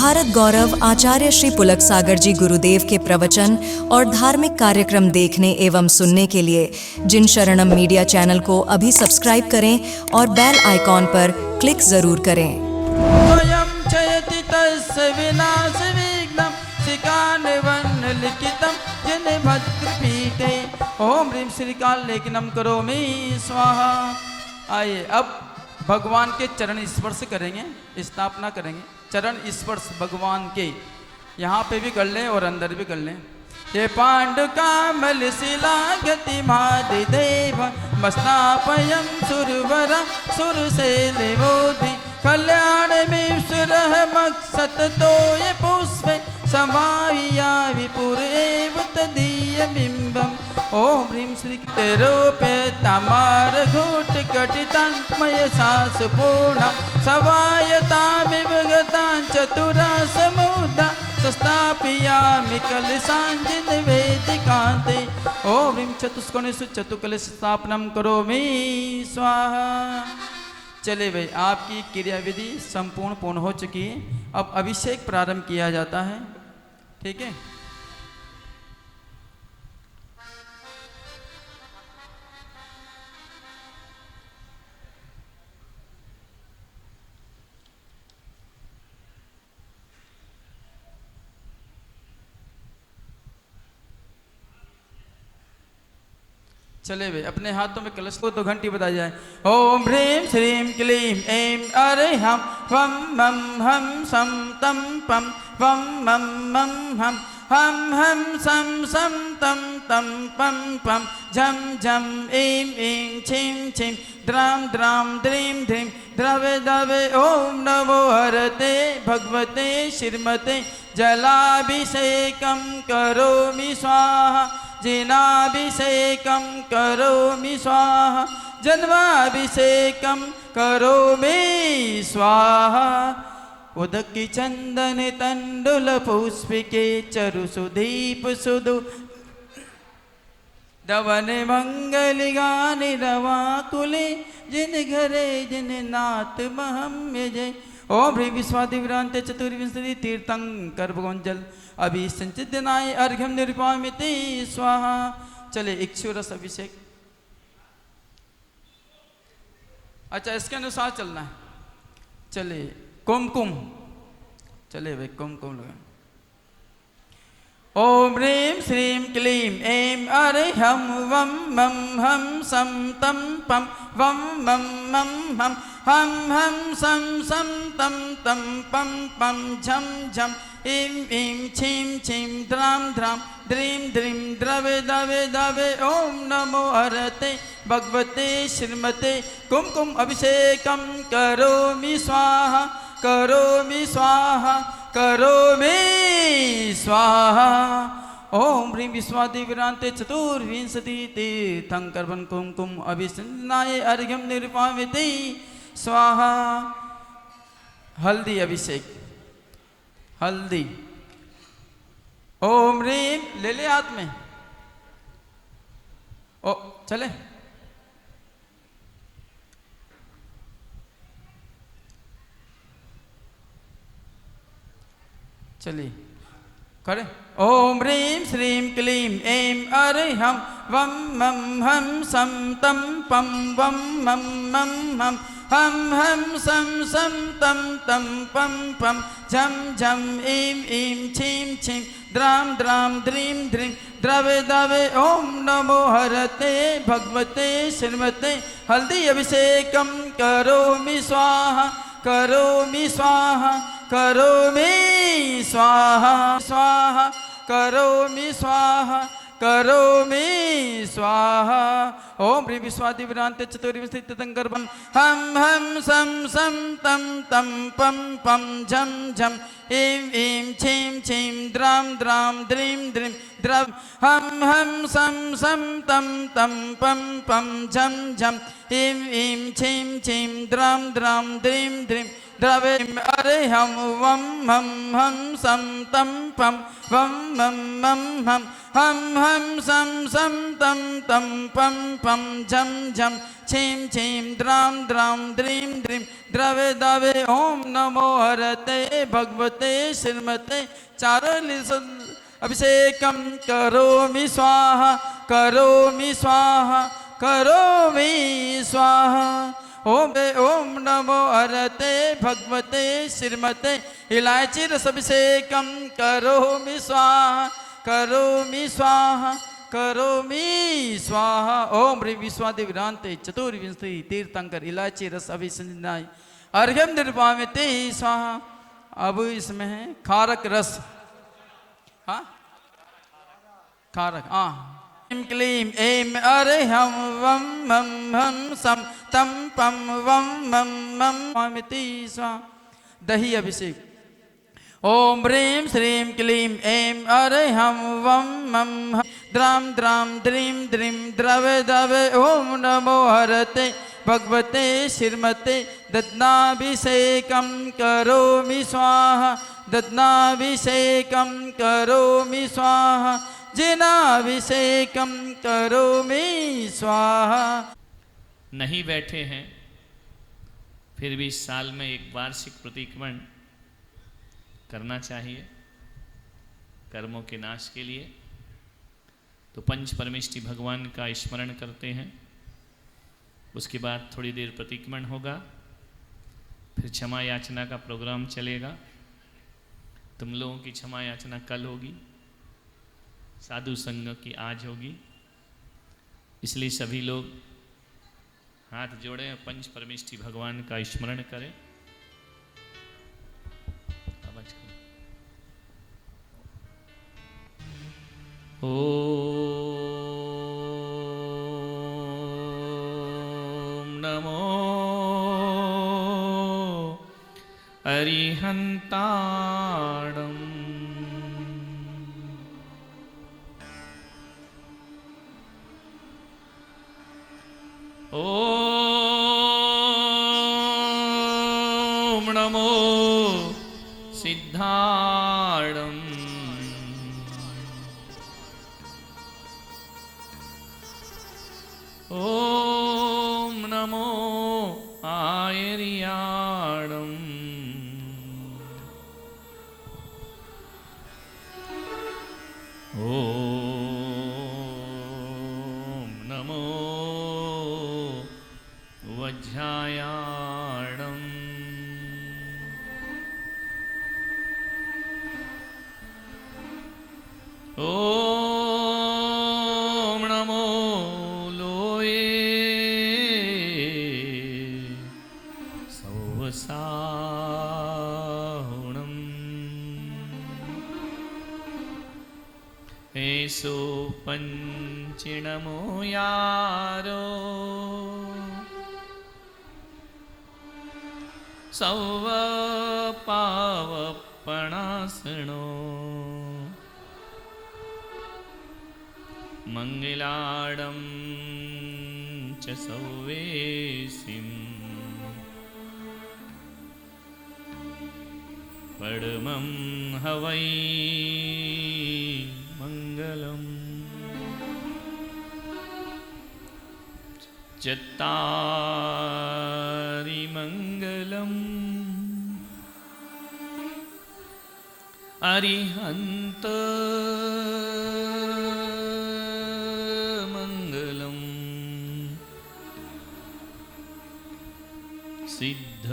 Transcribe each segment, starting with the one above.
भारत गौरव आचार्य श्री पुलक सागर जी गुरुदेव के प्रवचन और धार्मिक कार्यक्रम देखने एवं सुनने के लिए जिन शरणम मीडिया चैनल को अभी सब्सक्राइब करें और बेल आइकॉन पर क्लिक जरूर करें। स्वयं चयति तस्य विनाश विघ्नं शिखानिवन्न लिखितं जिन भद्रपीठे ओम ह्रीं श्रीकाल लेखनम करोमि स्वाहा। आइए अब भगवान के चरण स्पर्श करेंगे, स्थापना करेंगे। चरण स्पर्श भगवान के यहाँ पे भी कर लें और अंदर भी कर लें। ये पांडु कामल शिला गति मादि देव मस्तापयम सुरवरा सुरशैलेवोधि कल्याण में सुर मकसत तो ये पुष्पे समाया विपुर एव तदीय बिंबम ओम ह्रीं श्री रूपे तमार घूट कटितमय सास पूर्ण सवायता विभगता चतुरा समुदा संस्थापयामि कलशांजिन वेदिकान्ते ओम ह्रीं चतुष्कोणेषु चतुकलश स्थापनं करोमि स्वाहा। चले भाई, आपकी क्रियाविधि संपूर्ण पूर्ण हो चुकी है। अब अभिषेक प्रारंभ किया जाता है, ठीक है। चले वे अपने हाथों में कलश को 2 घंटी बजाई जाए। ओम ह्रीं श्रीं क्लीं ऐं अरहं वं मं हं सं तं पं वं मं मं हं हं सं सं तं तं पं पं झं झं ऐं ऐं छिं छिं द्रां द्रां द्रीं ध्रीं द्रवे द्रवे ओम नमो हरते भगवते श्रीमते जलाभिषेकं करोमि स्वाहा जिनाभिषेकं करोमि स्वाहा जन्माभिषेकं करोमि स्वाहा। उदकी चंदन तंडुल पुष्पिके चरु सुदीप सुदु दवन मंगल गानि रवाकुले जिन घरे जिन नाथ महम्य जय। ओम ह्रीं विश्वादिव्रांते चतुर्विंशति तीर्थंकर भगवंजल अभी संचिदनाय अर्घ्यम निरूपामिति स्वाहा। चले इक्षुरस अभिषेक। अच्छा, इसके अनुसार चलना है। चले कुमकुम, चले भाई कुमकुम लगा। ओम ह्रीं श्रीं क्लीं ऐं अरहं वं मं हं सं तं पं वं मं मं हं हं सं सं तं तं पं पं झं झं ऐं ऐं छिं छिं द्रां द्रां द्रीं द्रीं द्रवे द्रवे द्रवे ओम नमो हरते भगवते श्रीमते कुमकुम अभिषेकं करोमि स्वाहा करोमि स्वाहा करोमि स्वाहा। ओम ह्रीं विश्वादिव्रांते चतुर्विंशति तीर्थंकर कुमकुम अभिषेकाय अर्घ्यम निरूपामिति स्वाहा। हल्दी अभिषेक, हल्दी। ओम ह्रीं ले ले हाथ में। ओ चले चलिए करे। ओम ह्रीं श्रीं क्लीं ऐं अरहं वं मं हं सं तं पं वं मं मं हं हं सं सं तं तं पं पं झं झं ऐं ऐं छिं छिं द्रां द्रां द्रीं द्रीं द्रवे द्रवे ओम नमो हरते भगवते श्रीमते हल्दी अभिषेकं करोमि स्वाहा करोमि स्वाहा करोमि स्वाहा स्वाहा करोमि स्वाहा करोमि स्वाहा। ओम ह्रीं विश्वादिव्रांते चतुर्विंशति तीर्थंकर हं हं सं सं तं तं पं पं झं झं ऐं ऐं छिं छिं द्रां द्रां द्रीं द्रीं द्रव हं हं सं सं तं तं पं पं झं झं ऐं ऐं छिं छिं द्रां द्रां द्रीं द्रीं द्रवे अरहं वं मं हं सं तं पं वं मं मं हं हं सं सं तं तं पं पं झं झं छीं छीं द्रां द्रां द्रीं द्रीं द्रवे दवे ओम नमो हरते भगवते श्रीमते चारुलिस अभिषेकं करोमि स्वाहा करोमि स्वाहा करोमि स्वाहा ओम नमो हरते भगवते श्रीमते इलायची रस अभिषेकं करोमि स्वाहा करोमि स्वाहा करोमि स्वाहा ओम ह्रीं विश्वादिविरांते चतुर्विंशति तीर्थंकर इलायची रस अभिषेचनाय अर्घ्यं निर्वामिते स्वाहा। अब इसमें है खारक रस, हाँ खारक, हाँ क्लीं क्लीं ऐं अरहं वं मं हं सं तं पं वं मं मं स्वामिति स्वाहा। दही अभिषेक ओम ह्रीं श्रीं क्लीं ऐं अरहं वं मं द्रां द्रां द्रीं द्रीं द्रवे दवे ओम नमो हरते भगवते श्रीमते दध्नाभिषेकं करोमि स्वाहा दध्नाभिषेकं करोमि स्वाहा जिनाभिषेकं करोमि स्वाहा। नहीं बैठे हैं फिर भी साल में एक वार्षिक प्रतिक्रमण करना चाहिए कर्मों के नाश के लिए। तो पंच परमेष्टि भगवान का स्मरण करते हैं, उसके बाद थोड़ी देर प्रतिक्रमण होगा, फिर क्षमा याचना का प्रोग्राम चलेगा। तुम लोगों की क्षमा याचना कल होगी, साधु संग की आज होगी, इसलिए सभी लोग हाथ जोड़ें और पंच परमेष्टि भगवान का स्मरण करें। ओम नमो अरिहंताणम् ओम नमो सिद्धाणम् ओम नमो आयर्याणम् ओम नमो वज्रायाणम् ओम नमो लोये सौवसाहुणम् एषो पञ्चिणमो यारो सौवपावपणासनो मंगलाडं च सौवेसिं परमं हवै मंगलम् चत्तारि मंगलम् अरिहंत मंगलम् सिद्ध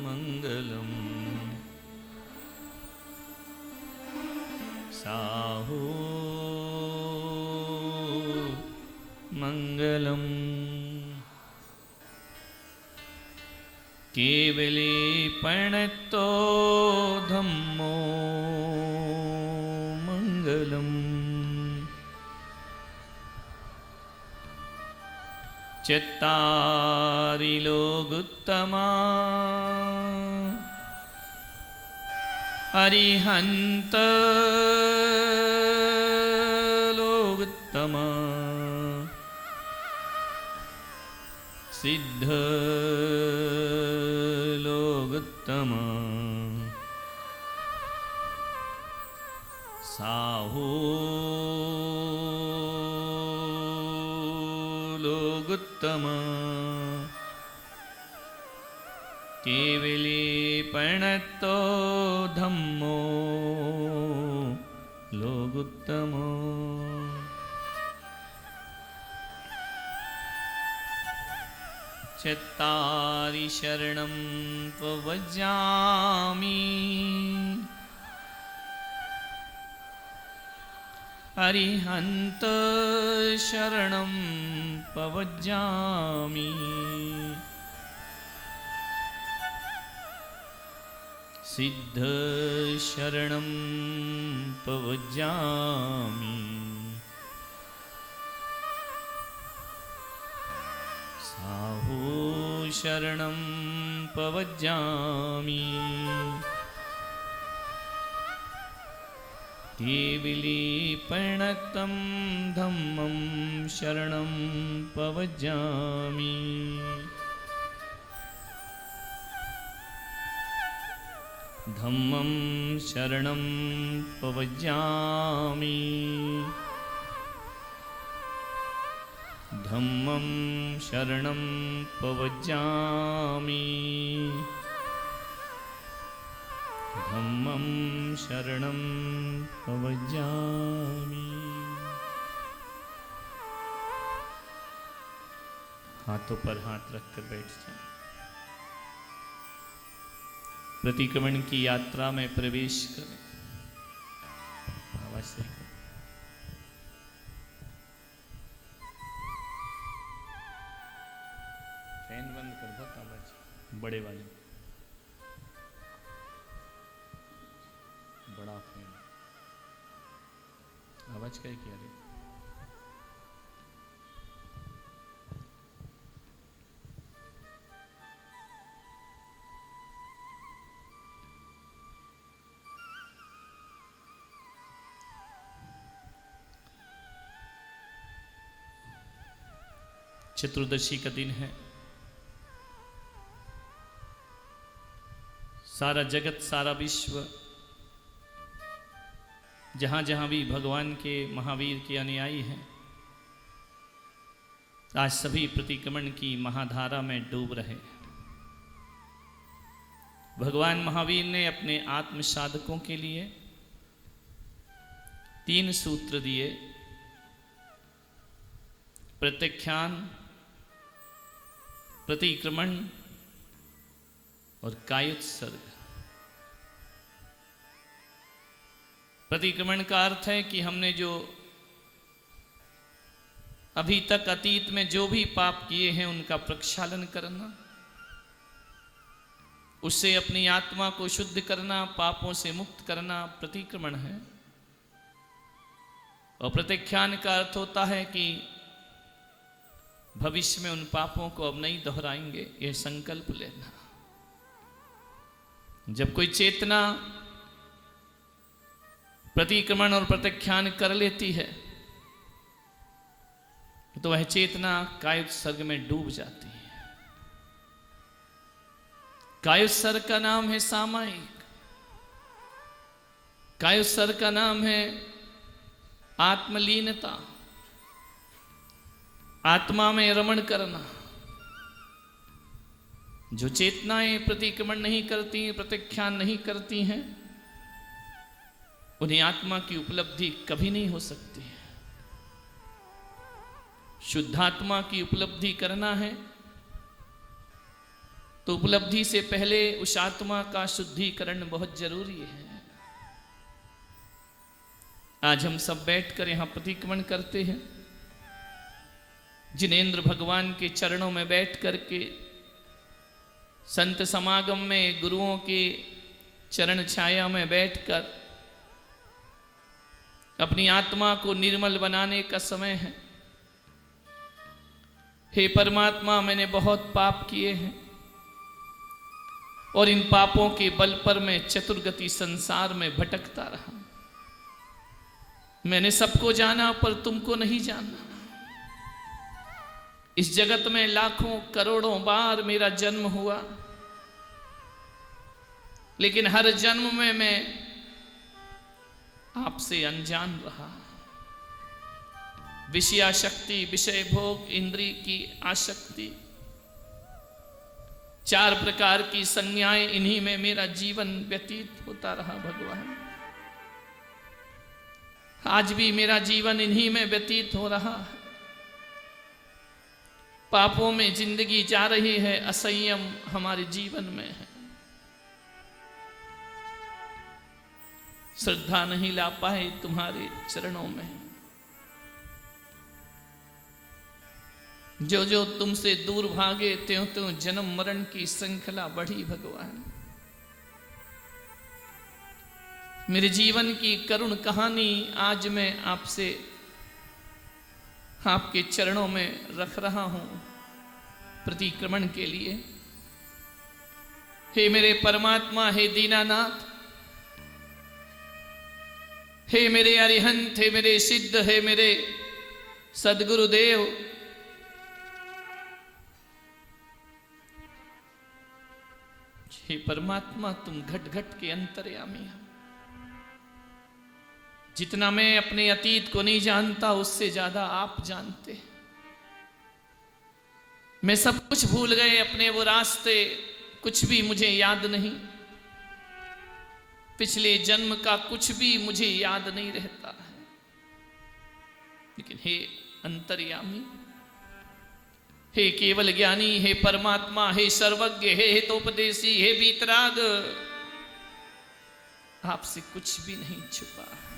मंगलम् साहू मंगलम् केवले प्रणतो धम्मो मंगलम् चत्तारि लोकोत्तमा अरिहंत लोकोत्तमा सिद्ध लोकोत्तमा साहू लोगुत्तम केवले प्रणतो धम्मो लोगुत्तमो चत्तारि शरणं प्रव्रजामि अरिहन्त शरणं प्रव्रजामि सिद्ध शरणं प्रव्रजामि साहू शरणं प्रव्रजामि केवली प्रणतं धम्मं शरणं प्रव्रजामि धम्मं शरणं प्रव्रजामि धम्मं शरणं प्रव्रजामि धम्मं शरणं प्रव्रजामि। हाथों पर हाथ रखकर बैठ जाएं। प्रतिक्रमण की यात्रा में प्रवेश करें। आवाज सही करें। फैन बंद कर, बहुत आवाज बड़े वाले, बड़ा फैन, आवाज क्या किया रे? चतुर्दशी का दिन है। सारा जगत, सारा विश्व, जहां जहां भी भगवान के महावीर के अनुयायी हैं, आज सभी प्रतिक्रमण की महाधारा में डूब रहे। भगवान महावीर ने अपने आत्म साधकों के लिए 3 सूत्र दिए: प्रत्याख्यान, प्रतिक्रमण और कायोत्सर्ग। प्रतिक्रमण का अर्थ है कि हमने जो अभी तक अतीत में जो भी पाप किए हैं उनका प्रक्षालन करना, उससे अपनी आत्मा को शुद्ध करना, पापों से मुक्त करना प्रतिक्रमण है। और प्रत्याख्यान का अर्थ होता है कि भविष्य में उन पापों को अब नहीं दोहराएंगे, यह संकल्प लेना। जब कोई चेतना प्रतिक्रमण और प्रत्याख्यान कर लेती है तो वह चेतना कायोत्सर्ग में डूब जाती है। कायोत्सर्ग का नाम है सामायिक, कायोत्सर्ग का नाम है आत्मलीनता, आत्मा में रमण करना। जो चेतनाएं प्रतिक्रमण नहीं करती, प्रत्याख्यान नहीं करती हैं, उन्हें आत्मा की उपलब्धि कभी नहीं हो सकती है। शुद्धात्मा की उपलब्धि करना है तो उपलब्धि से पहले उस आत्मा का शुद्धिकरण बहुत जरूरी है। आज हम सब बैठकर यहां प्रतिक्रमण करते हैं। जिनेंद्र भगवान के चरणों में बैठ करके संत समागम में गुरुओं के चरण छाया में बैठकर अपनी आत्मा को निर्मल बनाने का समय है। हे परमात्मा, मैंने बहुत पाप किए हैं और इन पापों के बल पर मैं चतुर्गति संसार में भटकता रहा। मैंने सबको जाना पर तुमको नहीं जाना। इस जगत में लाखों करोड़ों बार मेरा जन्म हुआ, लेकिन हर जन्म में मैं आपसे अनजान रहा। विषयाशक्ति, विषय भोग, इंद्रिय की आसक्ति, 4 प्रकार की संज्ञाएं, इन्हीं में मेरा जीवन व्यतीत होता रहा भगवान। आज भी मेरा जीवन इन्हीं में व्यतीत हो रहा है। पापों में जिंदगी जा रही है, असंयम हमारे जीवन में है। श्रद्धा नहीं ला पाए तुम्हारे चरणों में। जो जो तुमसे दूर भागे त्यों त्यों जन्म मरण की श्रृंखला बढ़ी भगवान। मेरे जीवन की करुण कहानी आज मैं आपसे, आपके चरणों में रख रहा हूं प्रतिक्रमण के लिए। हे मेरे परमात्मा, हे दीनानाथ, हे मेरे अरिहंत, हे मेरे सिद्ध, हे मेरे सदगुरुदेव, हे परमात्मा, तुम घट घट के अंतर्यामी हो। जितना मैं अपने अतीत को नहीं जानता, उससे ज्यादा आप जानते। मैं सब कुछ भूल गए, अपने वो रास्ते कुछ भी मुझे याद नहीं। पिछले जन्म का कुछ भी मुझे याद नहीं रहता है। लेकिन हे अंतर्यामी, हे केवल ज्ञानी, हे परमात्मा, हे सर्वज्ञ, हे हितोपदेशी, हे वीतराग, आपसे कुछ भी नहीं छुपा है।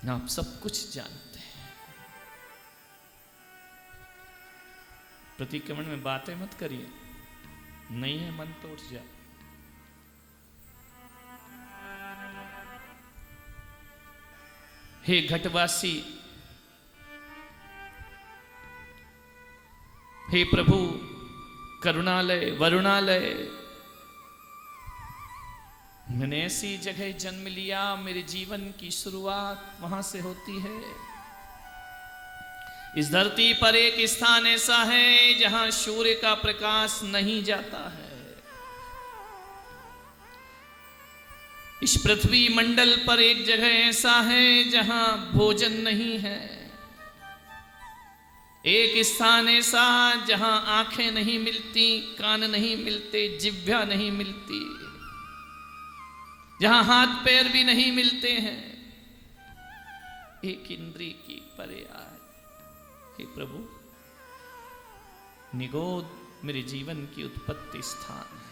आप सब कुछ जानते हैं। प्रतिक्रमण में बातें मत करिए, नहीं है मन तो उठ जा। हे घटवासी, हे प्रभु करुणालय वरुणालय, मैंने ऐसी जगह जन्म लिया, मेरे जीवन की शुरुआत वहां से होती है। इस धरती पर एक स्थान ऐसा है जहां सूर्य का प्रकाश नहीं जाता है। इस पृथ्वी मंडल पर एक जगह ऐसा है जहां भोजन नहीं है। एक स्थान ऐसा जहां आंखें नहीं मिलती, कान नहीं मिलते, जिह्वा नहीं मिलती, जहां हाथ पैर भी नहीं मिलते हैं। एक इंद्रिय की परे आए। हे प्रभु, निगोद मेरे जीवन की उत्पत्ति स्थान है।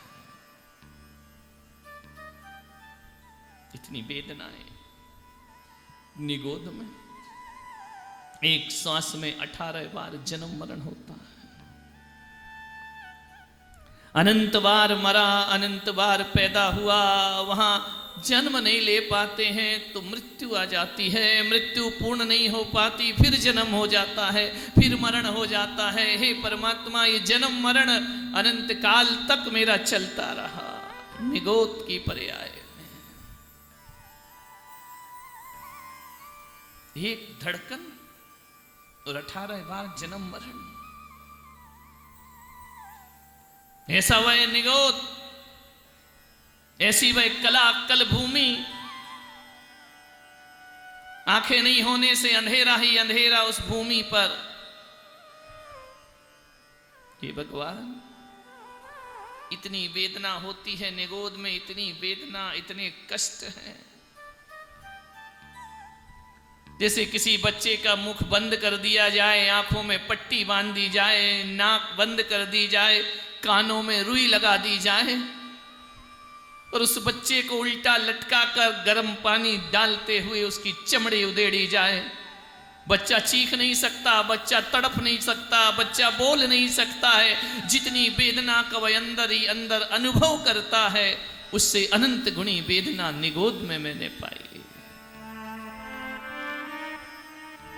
इतनी वेदनाएं निगोद में। एक श्वास में 18 बार जन्म मरण होता है। अनंत बार मरा, अनंत बार पैदा हुआ, वहां जन्म नहीं ले पाते हैं तो मृत्यु आ जाती है। मृत्यु पूर्ण नहीं हो पाती, फिर जन्म हो जाता है, फिर मरण हो जाता है। हे परमात्मा, ये जन्म मरण अनंत काल तक मेरा चलता रहा। निगोद की पर्याय एक धड़कन और 18 बार जन्म मरण। ऐसा वह निगोद, ऐसी वह कला कल भूमि। आंखें नहीं होने से अंधेरा ही अंधेरा उस भूमि पर। हे भगवान, इतनी वेदना होती है निगोद में, इतनी वेदना, इतने कष्ट हैं। जैसे किसी बच्चे का मुख बंद कर दिया जाए, आंखों में पट्टी बांध दी जाए, नाक बंद कर दी जाए, कानों में रुई लगा दी जाए और उस बच्चे को उल्टा लटका कर गर्म पानी डालते हुए उसकी चमड़ी उधेड़ी जाए। बच्चा चीख नहीं सकता, बच्चा तड़प नहीं सकता, बच्चा बोल नहीं सकता है। जितनी वेदना का वह अंदर ही अंदर अनुभव करता है, उससे अनंत गुणी वेदना निगोद में मैंने पाई।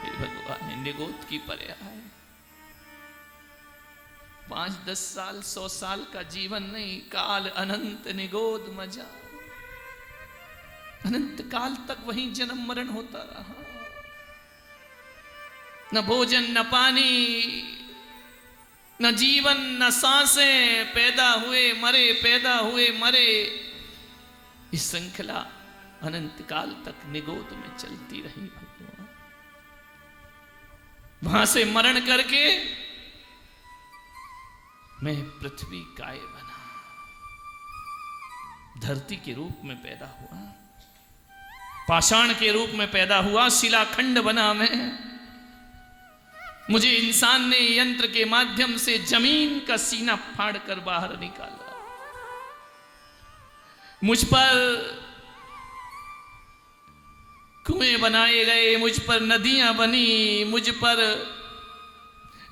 भगवान, निगोद की पर्याय 5-10 साल 100 साल का जीवन नहीं, काल अनंत निगोद मजा। अनंत काल तक वहीं जन्म मरण होता रहा। न भोजन, न पानी, न जीवन, न सांसें। पैदा हुए मरे, पैदा हुए मरे। इस श्रृंखला अनंत काल तक निगोद में चलती रही भगवान। वहां से मरण करके मैं पृथ्वी काय बना, धरती के रूप में पैदा हुआ, पाषाण के रूप में पैदा हुआ, शिलाखंड बना मैं। मुझे इंसान ने यंत्र के माध्यम से जमीन का सीना फाड़कर बाहर निकाला। मुझ पर कुएं बनाए गए, मुझ पर नदियां बनी, मुझ पर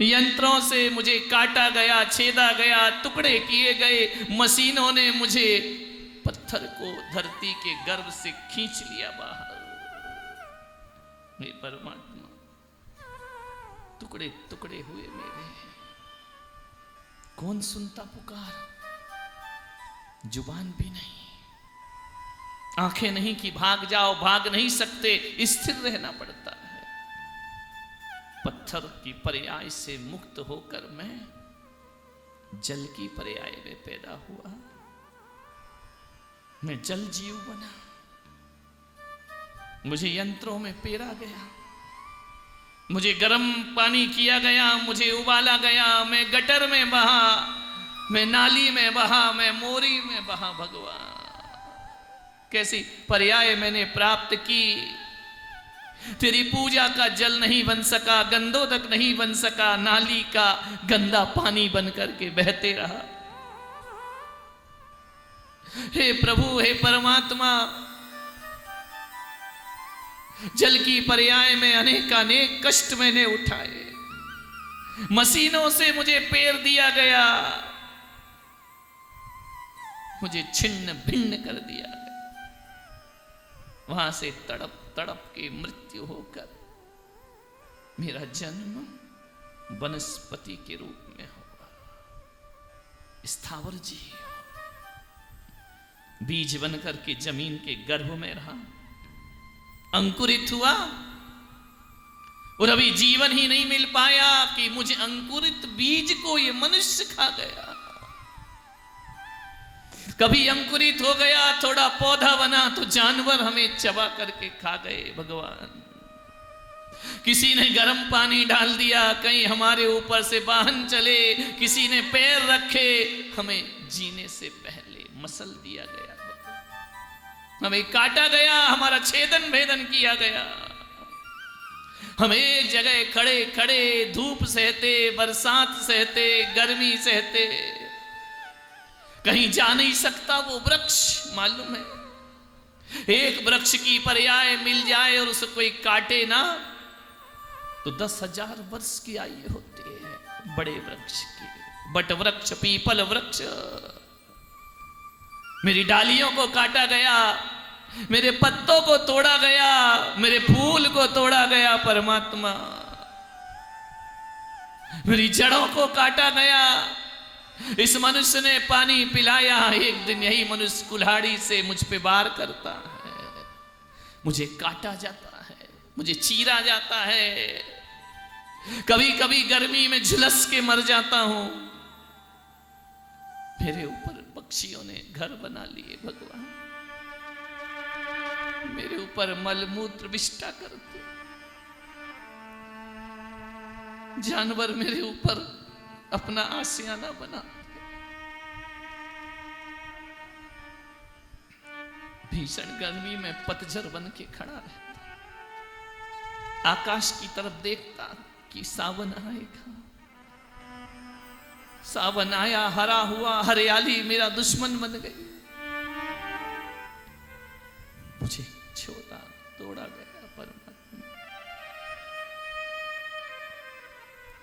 यंत्रों से मुझे काटा गया, छेदा गया, टुकड़े किए गए। मशीनों ने मुझे पत्थर को धरती के गर्भ से खींच लिया बाहर। हे परमात्मा, टुकड़े टुकड़े हुए मेरे, कौन सुनता पुकार? जुबान भी नहीं, आंखें नहीं कि भाग जाओ, भाग नहीं सकते, स्थिर रहना पड़ता है। पत्थर की पर्याय से मुक्त होकर मैं जल की पर्याय में पैदा हुआ। मैं जल जीव बना, मुझे यंत्रों में पेरा गया, मुझे गर्म पानी किया गया, मुझे उबाला गया, मैं गटर में बहा, मैं नाली में बहा, मैं मोरी में बहा। भगवान, कैसी पर्याय मैंने प्राप्त की। तेरी पूजा का जल नहीं बन सका, गंधोदक नहीं बन सका, नाली का गंदा पानी बन करके बहते रहा। हे प्रभु, हे परमात्मा, जल की पर्याय में अनेक कष्ट मैंने उठाए। मशीनों से मुझे पेर दिया गया, मुझे छिन्न भिन्न कर दिया गया। वहां से तड़प तड़प के मृत्यु होकर मेरा जन्म वनस्पति के रूप में हुआ। स्थावर जी बीज बनकर के जमीन के गर्भ में रहा, अंकुरित हुआ, और अभी जीवन ही नहीं मिल पाया कि मुझे अंकुरित बीज को ये मनुष्य खा गया। कभी अंकुरित हो गया, थोड़ा पौधा बना तो जानवर हमें चबा करके खा गए। भगवान, किसी ने गर्म पानी डाल दिया, कहीं हमारे ऊपर से वाहन चले, किसी ने पैर रखे, हमें जीने से पहले मसल दिया गया, हमें काटा गया, हमारा छेदन भेदन किया गया। हम एक जगह खड़े खड़े धूप सहते, बरसात सहते, गर्मी सहते, कहीं जा नहीं सकता वो वृक्ष। मालूम है, एक वृक्ष की पर्याय मिल जाए और उसे कोई काटे ना तो 10,000 वर्ष की आयु होती है बड़े वृक्ष की। बट वृक्ष, पीपल वृक्ष, मेरी डालियों को काटा गया, मेरे पत्तों को तोड़ा गया, मेरे फूल को तोड़ा गया। परमात्मा, मेरी जड़ों को काटा गया। इस मनुष्य ने पानी पिलाया, एक दिन यही मनुष्य कुल्हाड़ी से मुझ पे वार करता है, मुझे काटा जाता है, मुझे चीरा जाता है। कभी कभी गर्मी में झुलस के मर जाता हूं। मेरे ऊपर पक्षियों ने घर बना लिए। भगवान, मेरे ऊपर मलमूत्र विष्टा करते, जानवर मेरे ऊपर अपना आशियाना बना। भीषण गर्मी में पतझड़ बन के खड़ा रहता, आकाश की तरफ देखता कि सावन आएगा। सावन आया, हरा हुआ, हरियाली मेरा दुश्मन बन गई। मुझे छोड़ा, तोड़ा गया। परमात्मा,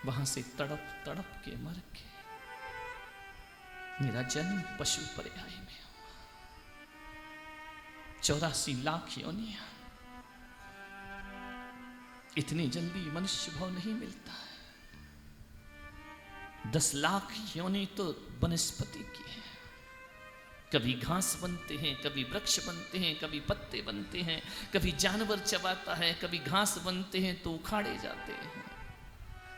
वहां से तड़प तड़प के मर के मेरा जन्म पशु पर्याय में हुआ। 84 लाख योनियां, इतनी जल्दी मनुष्य भाव नहीं मिलता है। 10 लाख योनि तो वनस्पति की है। कभी घास बनते हैं, कभी वृक्ष बनते हैं, कभी पत्ते बनते हैं, कभी जानवर चबाता है, कभी घास बनते हैं तो उखाड़े जाते हैं,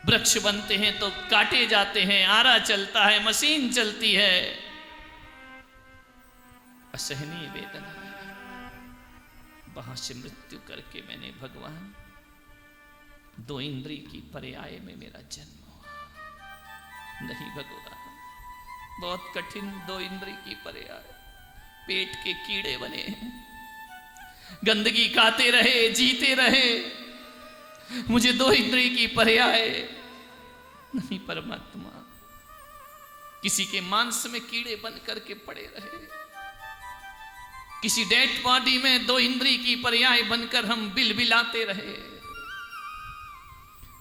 वृक्ष बनते हैं तो काटे जाते हैं, आरा चलता है, मशीन चलती है। असहनीय वेदना है। बहुत से मृत्यु करके मैंने भगवान 2 इंद्रिय की पर्याय में मेरा जन्म हुआ। नहीं भगवान, बहुत कठिन 2 इंद्रिय की पर्याय, पेट के कीड़े बने हैं, गंदगी खाते रहे, जीते रहे, मुझे 2 इंद्रिय की पर्याय नहीं। परमात्मा किसी के मांस में कीड़े बन करके पड़े रहे, किसी डेड बॉडी में 2 इंद्रिय की पर्याय बनकर हम बिलबिलाते रहे,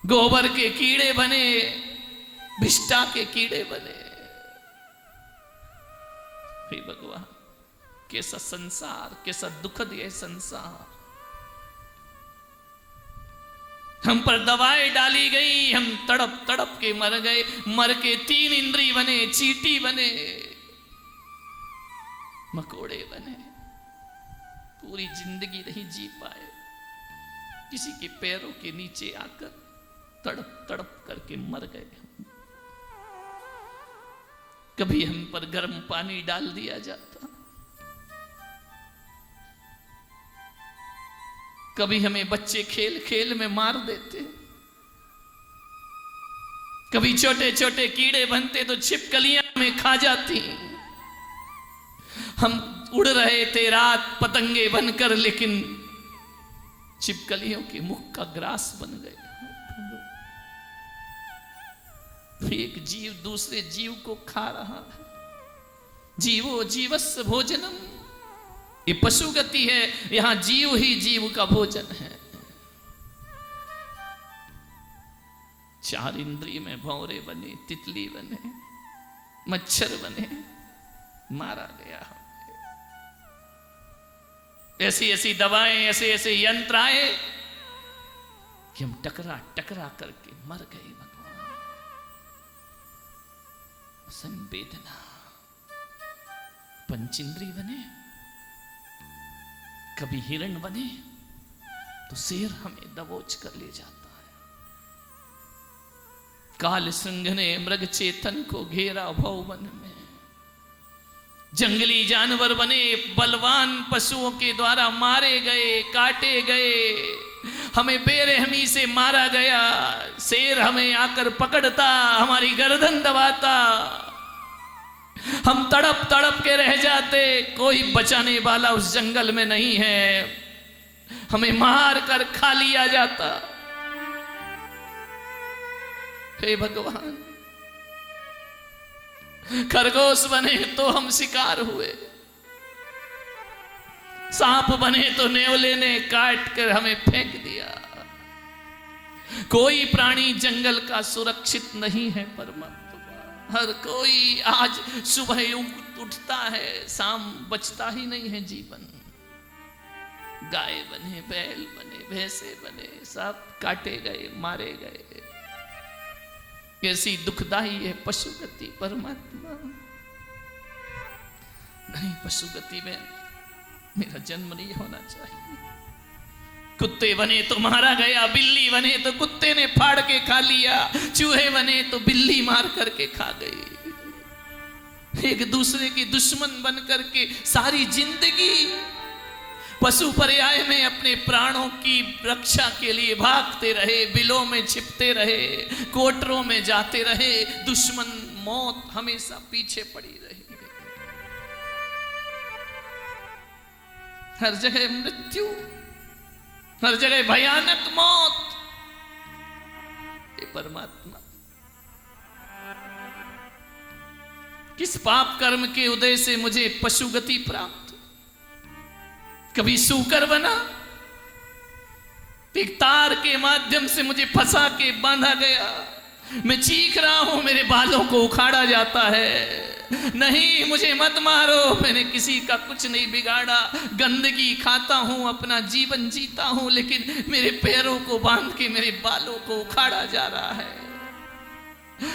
गोबर के कीड़े बने, भिष्टा के कीड़े बने। हे भगवान, कैसा संसार, कैसा दुखद यह संसार। हम पर दवाएं डाली गई, हम तड़प तड़प के मर गए, मर के 3 इंद्रिय बने, चींटी बने, मकोड़े बने, पूरी जिंदगी नहीं जी पाए, किसी के पैरों के नीचे आकर तड़प तड़प करके मर गए। कभी हम पर गर्म पानी डाल दिया जाता, कभी हमें बच्चे खेल खेल में मार देते, कभी छोटे छोटे कीड़े बनते तो छिपकलियां हमें खा जाती। हम उड़ रहे थे रात पतंगे बनकर, लेकिन छिपकलियों के मुख का ग्रास बन गए। एक जीव दूसरे जीव को खा रहा है। जीवो जीवस्य भोजनम, ये पशु गति है, यहां जीव ही जीव का भोजन है। 4 इंद्रिय में भौरे बने, तितली बने, मच्छर बने, मारा गया। ऐसी ऐसी दवाएं, ऐसे ऐसे यंत्र आए कि हम टकरा टकरा करके मर गए। भगवान, संवेदना, पंचेंद्रिय बने, कभी हिरण बने तो शेर हमें दबोच कर ले जाता है। काल सिंह ने मृग चेतन को घेरा भवन में, जंगली जानवर बने, बलवान पशुओं के द्वारा मारे गए, काटे गए, हमें बेरहमी से मारा गया। शेर हमें आकर पकड़ता, हमारी गर्दन दबाता, हम तड़प तड़प के रह जाते, कोई बचाने वाला उस जंगल में नहीं है, हमें मार कर खा लिया जाता। हे भगवान, खरगोश बने तो हम शिकार हुए, सांप बने तो नेवले ने काट कर हमें फेंक दिया। कोई प्राणी जंगल का सुरक्षित नहीं है परमात्मा। हर कोई आज सुबह उठता है, शाम बचता ही नहीं है जीवन। गाय बने, बैल बने, भैंसे बने, सब काटे गए, मारे गए। कैसी दुखदाई है पशुगति परमात्मा। नहीं, पशुगति में मेरा जन्म नहीं होना चाहिए। कुत्ते बने तो मारा गया, बिल्ली बने तो कुत्ते ने फाड़ के खा लिया, चूहे बने तो बिल्ली मार करके खा गई। एक दूसरे की दुश्मन बन करके सारी जिंदगी पशु पर्याय में अपने प्राणों की रक्षा के लिए भागते रहे, बिलों में छिपते रहे, कोटरों में जाते रहे। दुश्मन मौत हमेशा पीछे पड़ी रही। हर जगह मृत्यु, हर जगह भयानक मौत। हे परमात्मा, किस पाप कर्म के उदय से मुझे पशुगति प्राप्त? कभी सूकर बना, एक तार के माध्यम से मुझे फंसा के बांधा गया, मैं चीख रहा हूं, मेरे बालों को उखाड़ा जाता है। नहीं, मुझे मत मारो, मैंने किसी का कुछ नहीं बिगाड़ा, गंदगी खाता हूं, अपना जीवन जीता हूं, लेकिन मेरे पैरों को बांध के मेरे बालों को उखाड़ा जा रहा है।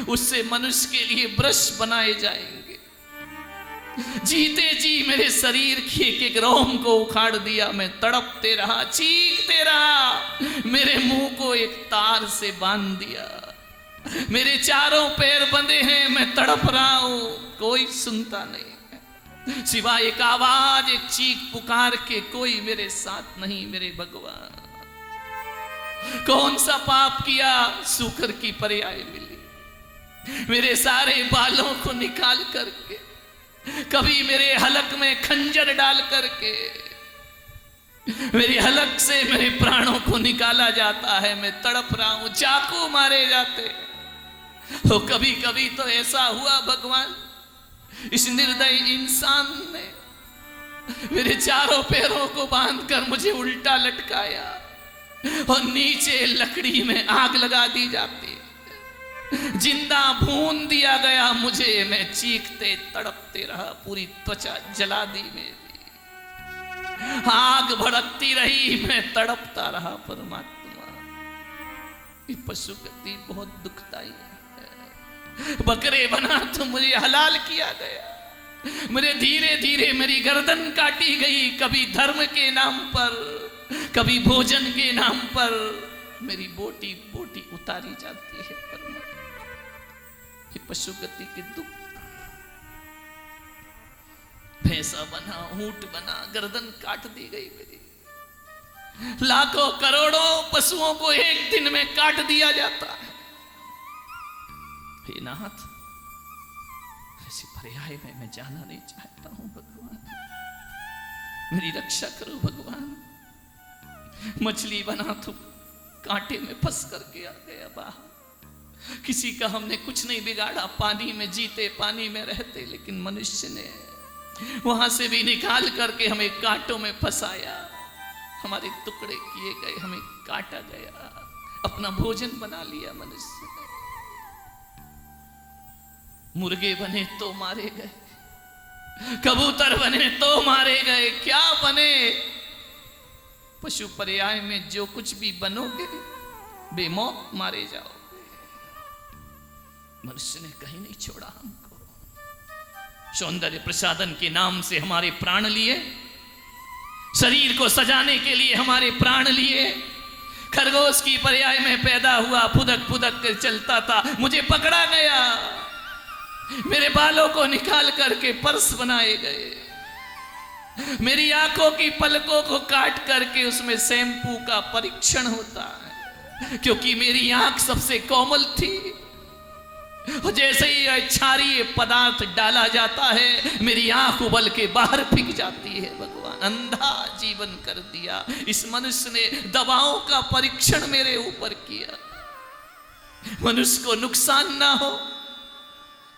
उससे मनुष्य के लिए ब्रश बनाए जाएंगे। जीते जी मेरे शरीर के एक एक रोम को उखाड़ दिया। मैं तड़पते रहा, चीखते रहा, मेरे मुंह को एक तार से बांध दिया। मेरे चारों पैर बंधे हैं, मैं तड़प रहा हूं, कोई सुनता नहीं है। सिवाय एक आवाज, एक चीख पुकार के कोई मेरे साथ नहीं मेरे भगवान। कौन सा पाप किया, सूकर की पर्याय मिली। मेरे सारे बालों को निकाल करके, कभी मेरे हलक में खंजर डाल करके मेरी हलक से मेरे प्राणों को निकाला जाता है। मैं तड़प रहा हूं, चाकू मारे जाते। तो कभी कभी तो ऐसा हुआ भगवान, इस निर्दयी इंसान ने मेरे चारों पैरों को बांधकर मुझे उल्टा लटकाया और नीचे लकड़ी में आग लगा दी जाती, जिंदा भून दिया गया मुझे। मैं चीखते तड़पते रहा, पूरी त्वचा जला दी मेरी, आग भड़कती रही, मैं तड़पता रहा। परमात्मा, ये पशु गति बहुत दुखदाई है। बकरे बना तो मुझे हलाल किया गया, मेरे धीरे धीरे मेरी गर्दन काटी गई, कभी धर्म के नाम पर, कभी भोजन के नाम पर मेरी बोटी बोटी उतारी जाती है। परमात्मा, ये पशु गति के दुख। भैंसा बना, ऊंट बना, गर्दन काट दी गई मेरी। लाखों करोड़ों पशुओं को एक दिन में काट दिया जाता है। हे नाथ, ऐसी पर्याय में मैं जाना नहीं चाहता हूं भगवान, मेरी रक्षा करो भगवान। मछली बना तो कांटे में फंस करके आ गया बाहर। किसी का हमने कुछ नहीं बिगाड़ा, पानी में जीते, पानी में रहते, लेकिन मनुष्य ने वहां से भी निकाल करके हमें कांटों में फंसाया, हमारे टुकड़े किए गए, हमें काटा गया, अपना भोजन बना लिया मनुष्य ने। मुर्गे बने तो मारे गए, कबूतर बने तो मारे गए, क्या बने? पशु पर्याय में जो कुछ भी बनोगे बेमौत मारे जाओगे। मनुष्य ने कहीं नहीं छोड़ा हमको। सौंदर्य प्रसादन के नाम से हमारे प्राण लिए, शरीर को सजाने के लिए हमारे प्राण लिए। खरगोश की पर्याय में पैदा हुआ, फुदक फुदक कर चलता था, मुझे पकड़ा गया, मेरे बालों को निकाल करके पर्स बनाए गए, मेरी आंखों की पलकों को काट करके उसमें शैम्पू का परीक्षण होता है, क्योंकि मेरी आंख सबसे कोमल थी। जैसे ही क्षारीय पदार्थ डाला जाता है, मेरी आंख उबल के बाहर फेंक जाती है। भगवान, अंधा जीवन कर दिया इस मनुष्य ने, दवाओं का परीक्षण मेरे ऊपर किया। मनुष्य को नुकसान ना हो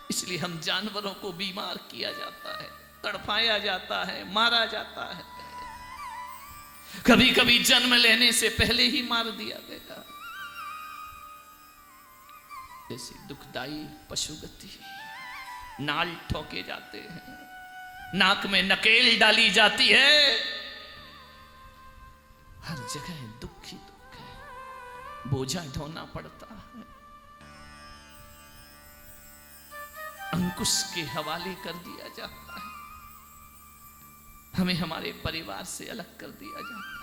इसलिए हम जानवरों को बीमार किया जाता है, तड़पाया जाता है, मारा जाता है। कभी कभी जन्म लेने से पहले ही मार दिया गया। जैसी दुखदाई पशु गति, नाल ठोके जाते हैं, नाक में नकेल डाली जाती है, हर जगह दुख ही दुख है, बोझा ढोना पड़ता है, अंकुश के हवाले कर दिया जाता है, हमें हमारे परिवार से अलग कर दिया जाता है।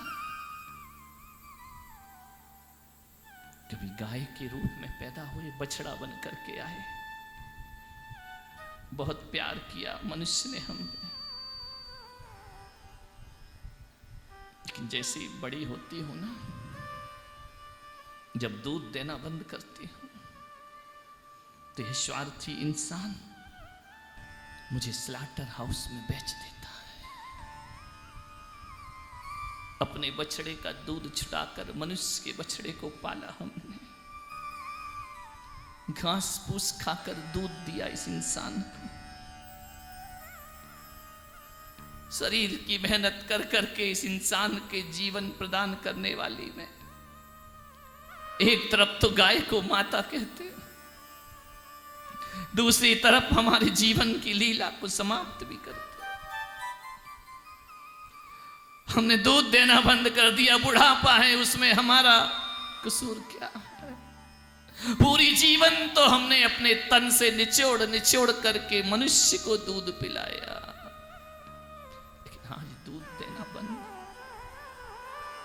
कभी गाय के रूप में पैदा हुए, बछड़ा बन करके आए, बहुत प्यार किया मनुष्य ने हमने, लेकिन जैसी बड़ी होती हूं ना, जब दूध देना बंद करती हूं तो यह स्वार्थी इंसान मुझे स्लॉटर हाउस में बेच देता है। अपने बछड़े का दूध छुटाकर मनुष्य के बछड़े को पाला हमने, घास फूस खाकर दूध दिया इस इंसान को, शरीर की मेहनत कर करके इस इंसान के जीवन प्रदान करने वाली में एक तरफ तो गाय को माता कहते, दूसरी तरफ हमारे जीवन की लीला को समाप्त भी करते। हमने दूध देना बंद कर दिया, बुढ़ापा है, उसमें हमारा कसूर क्या है? पूरी जीवन तो हमने अपने तन से निचोड़ निचोड़ करके मनुष्य को दूध पिलाया, लेकिन आज दूध देना बंद।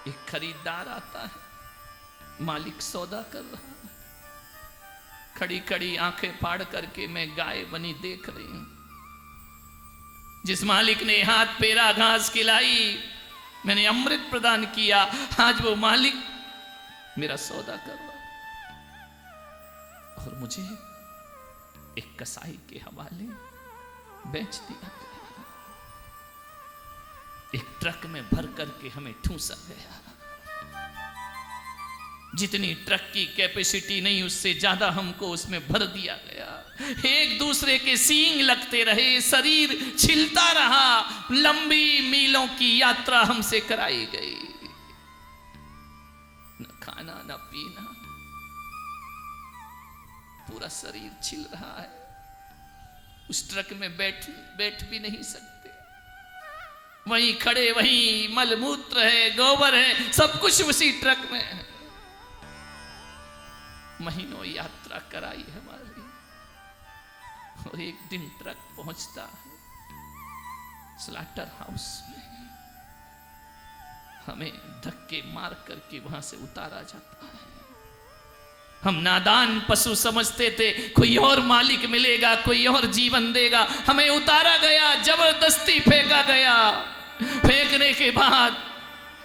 एक खरीदार आता है, मालिक सौदा कर रहा है, खड़ी खड़ी आंखें फाड़ करके मैं गाय बनी देख रही हूं, जिस मालिक ने हाथ पेरा घास खिलाई, मैंने अमृत प्रदान किया, आज वो मालिक मेरा सौदा कर रहा और मुझे एक कसाई के हवाले बेच दिया गया। एक ट्रक में भर करके हमें ठूंसा गया। जितनी ट्रक की कैपेसिटी नहीं, उससे ज्यादा हमको उसमें भर दिया गया। एक दूसरे के सींग लगते रहे, शरीर छिलता रहा, लंबी मीलों की यात्रा हमसे कराई गई। न खाना न पीना, पूरा शरीर छिल रहा है। उस ट्रक में बैठ भी नहीं सकते। वहीं खड़े, वहीं मलमूत्र है, गोबर है, सब कुछ उसी ट्रक में है। महीनों यात्रा कराई हमारी, और एक दिन ट्रक पहुंचता है स्लॉटर हाउस में। हमें धक्के मार करके वहां से उतारा जाता है। हम नादान पशु समझते थे, कोई और मालिक मिलेगा, कोई और जीवन देगा। हमें उतारा गया, जबरदस्ती फेंका गया। फेंकने के बाद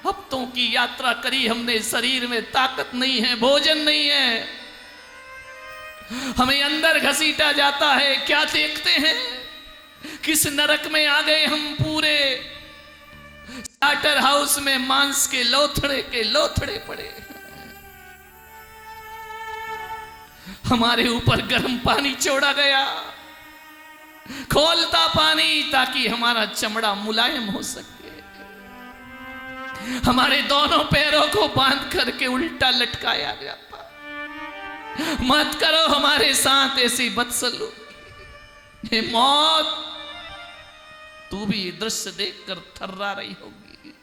हफ्तों की यात्रा करी हमने, शरीर में ताकत नहीं है, भोजन नहीं है। हमें अंदर घसीटा जाता है। क्या देखते हैं, किस नरक में आ गए हम। पूरे स्लॉटर हाउस में मांस के लोथड़े पड़े। हमारे ऊपर गर्म पानी छोड़ा गया, खौलता पानी, ताकि हमारा चमड़ा मुलायम हो सके। हमारे दोनों पैरों को बांध करके उल्टा लटकाया जाता। मत करो हमारे साथ ऐसी बदसलूकी। हे मौत, तू भी ये दृश्य देखकर थर्रा रही होगी।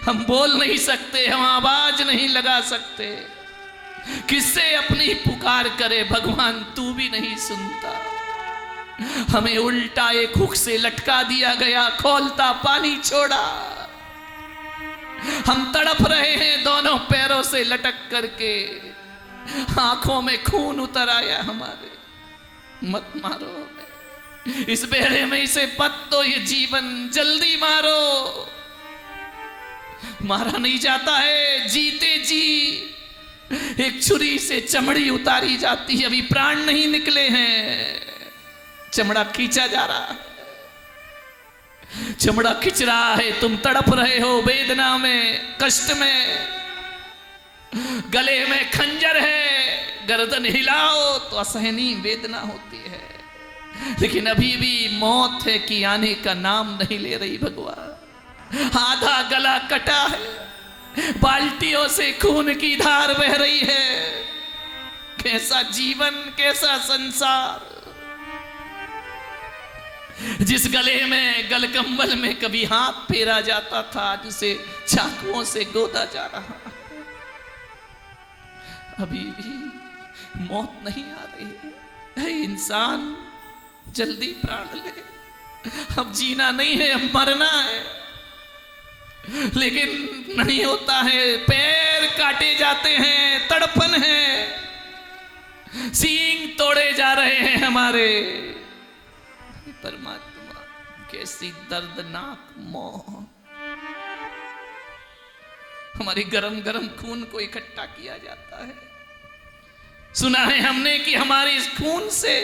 हम बोल नहीं सकते, हम आवाज नहीं लगा सकते। किससे अपनी पुकार करे भगवान, तू भी नहीं सुनता। हमें उल्टा एक हुक से लटका दिया गया, खौलता पानी छोड़ा। हम तड़प रहे हैं दोनों पैरों से लटक करके। आंखों में खून उतर आया हमारे। मत मारो हमें, इस बेड़े में इसे पत दो, ये जीवन जल्दी मारो। मारा नहीं जाता है, जीते जी एक छुरी से चमड़ी उतारी जाती है। अभी प्राण नहीं निकले हैं, चमड़ा खींचा जा रहा है। चमड़ा खिंच रहा है, तुम तड़प रहे हो वेदना में, कष्ट में। गले में खंजर है, गर्दन हिलाओ तो असहनीय वेदना होती है। लेकिन अभी भी मौत है कि आने का नाम नहीं ले रही भगवान। आधा गला कटा है, बाल्टियों से खून की धार बह रही है। कैसा जीवन, कैसा संसार। जिस गले में, गलकंबल में कभी हाथ फेरा जाता था, जिसे चाकुओं से गोदा जा रहा, अभी भी मौत नहीं आ रही है। इंसान जल्दी प्राण ले, अब जीना नहीं है, अब मरना है। लेकिन नहीं होता है, पैर काटे जाते हैं, तड़पन है, सींग तोड़े जा रहे हैं हमारे। परमात्मा, कैसी दर्दनाक मौत। हमारे गरम गरम खून को इकट्ठा किया जाता है। सुना है हमने कि हमारे इस खून से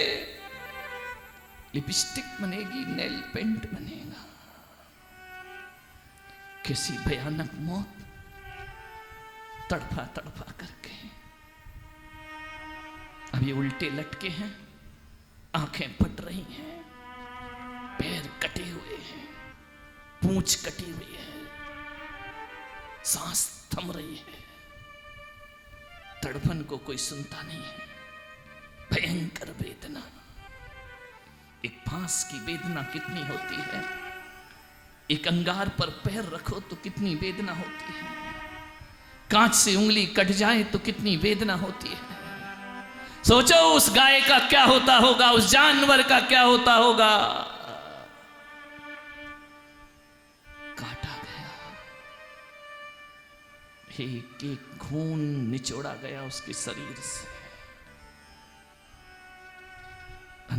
लिपस्टिक बनेगी, नेल पेंट बनेगा। कैसी भयानक मौत, तड़फा तड़फा करके। अभी उल्टे लटके हैं, आंखें फट रही हैं, पैर कटे हुए हैं, पूंछ कटी हुई है, सांस थम रही है। तड़पन को कोई सुनता नहीं है। भयंकर वेदना। एक फांस की वेदना कितनी होती है, एक अंगार पर पैर रखो तो कितनी वेदना होती है, कांच से उंगली कट जाए तो कितनी वेदना होती है। सोचो उस गाय का क्या होता होगा, उस जानवर का क्या होता होगा। काटा गया, एक एक खून निचोड़ा गया उसके शरीर से।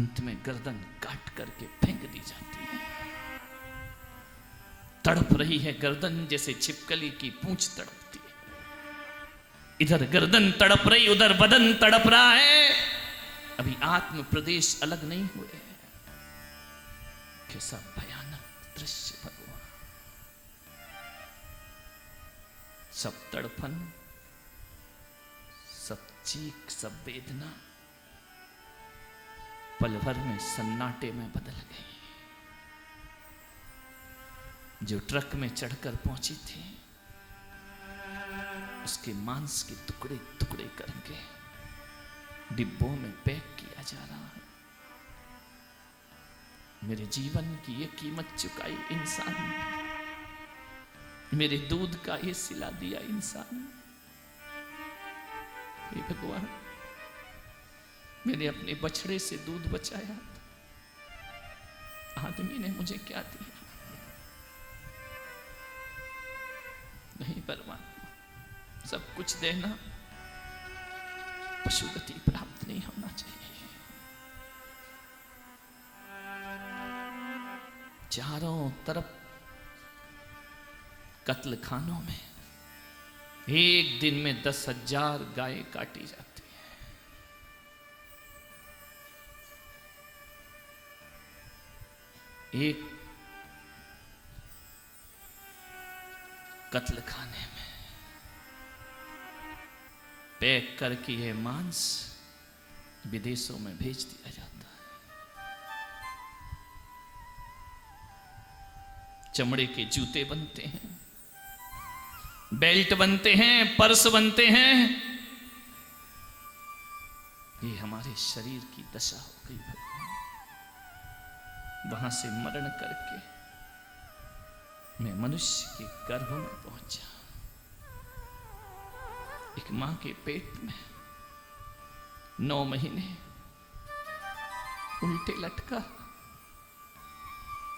अंत में गर्दन काट करके फेंक दी जाती है। तड़प रही है गर्दन जैसे छिपकली की पूंछ तड़पती है। इधर गर्दन तड़प रही, उधर बदन तड़प रहा है। अभी आत्म प्रदेश अलग नहीं हुए। कैसा भयानक दृश्य भगवान! सब तड़पन, सब चीख, सब वेदना पल भर में सन्नाटे में बदल गई। जो ट्रक में चढ़कर पहुंची थी, उसके मांस के टुकड़े टुकड़े करके डिब्बों में पैक किया जा रहा है। मेरे जीवन की ये कीमत चुकाई इंसान ने, मेरे दूध का ये सिला दिया इंसान ने। हे भगवान, मैंने अपने बछड़े से दूध बचाया, आदमी ने मुझे क्या दिया? नहीं परमात्मा, सब कुछ देना पशुगति प्राप्त नहीं होना चाहिए। चारों तरफ कत्ल खानों में एक दिन में 10,000 गायें काटी जाती है। एक कत्ल खाने में पैक करके यह मांस विदेशों में भेज दिया जाता है। चमड़े के जूते बनते हैं, बेल्ट बनते हैं, पर्स बनते हैं। ये हमारे शरीर की दशा हो गई भगवान। वहां से मरण करके मैं मनुष्य के गर्भ में पहुंचा। एक मां के पेट में 9 महीने उल्टे लटका,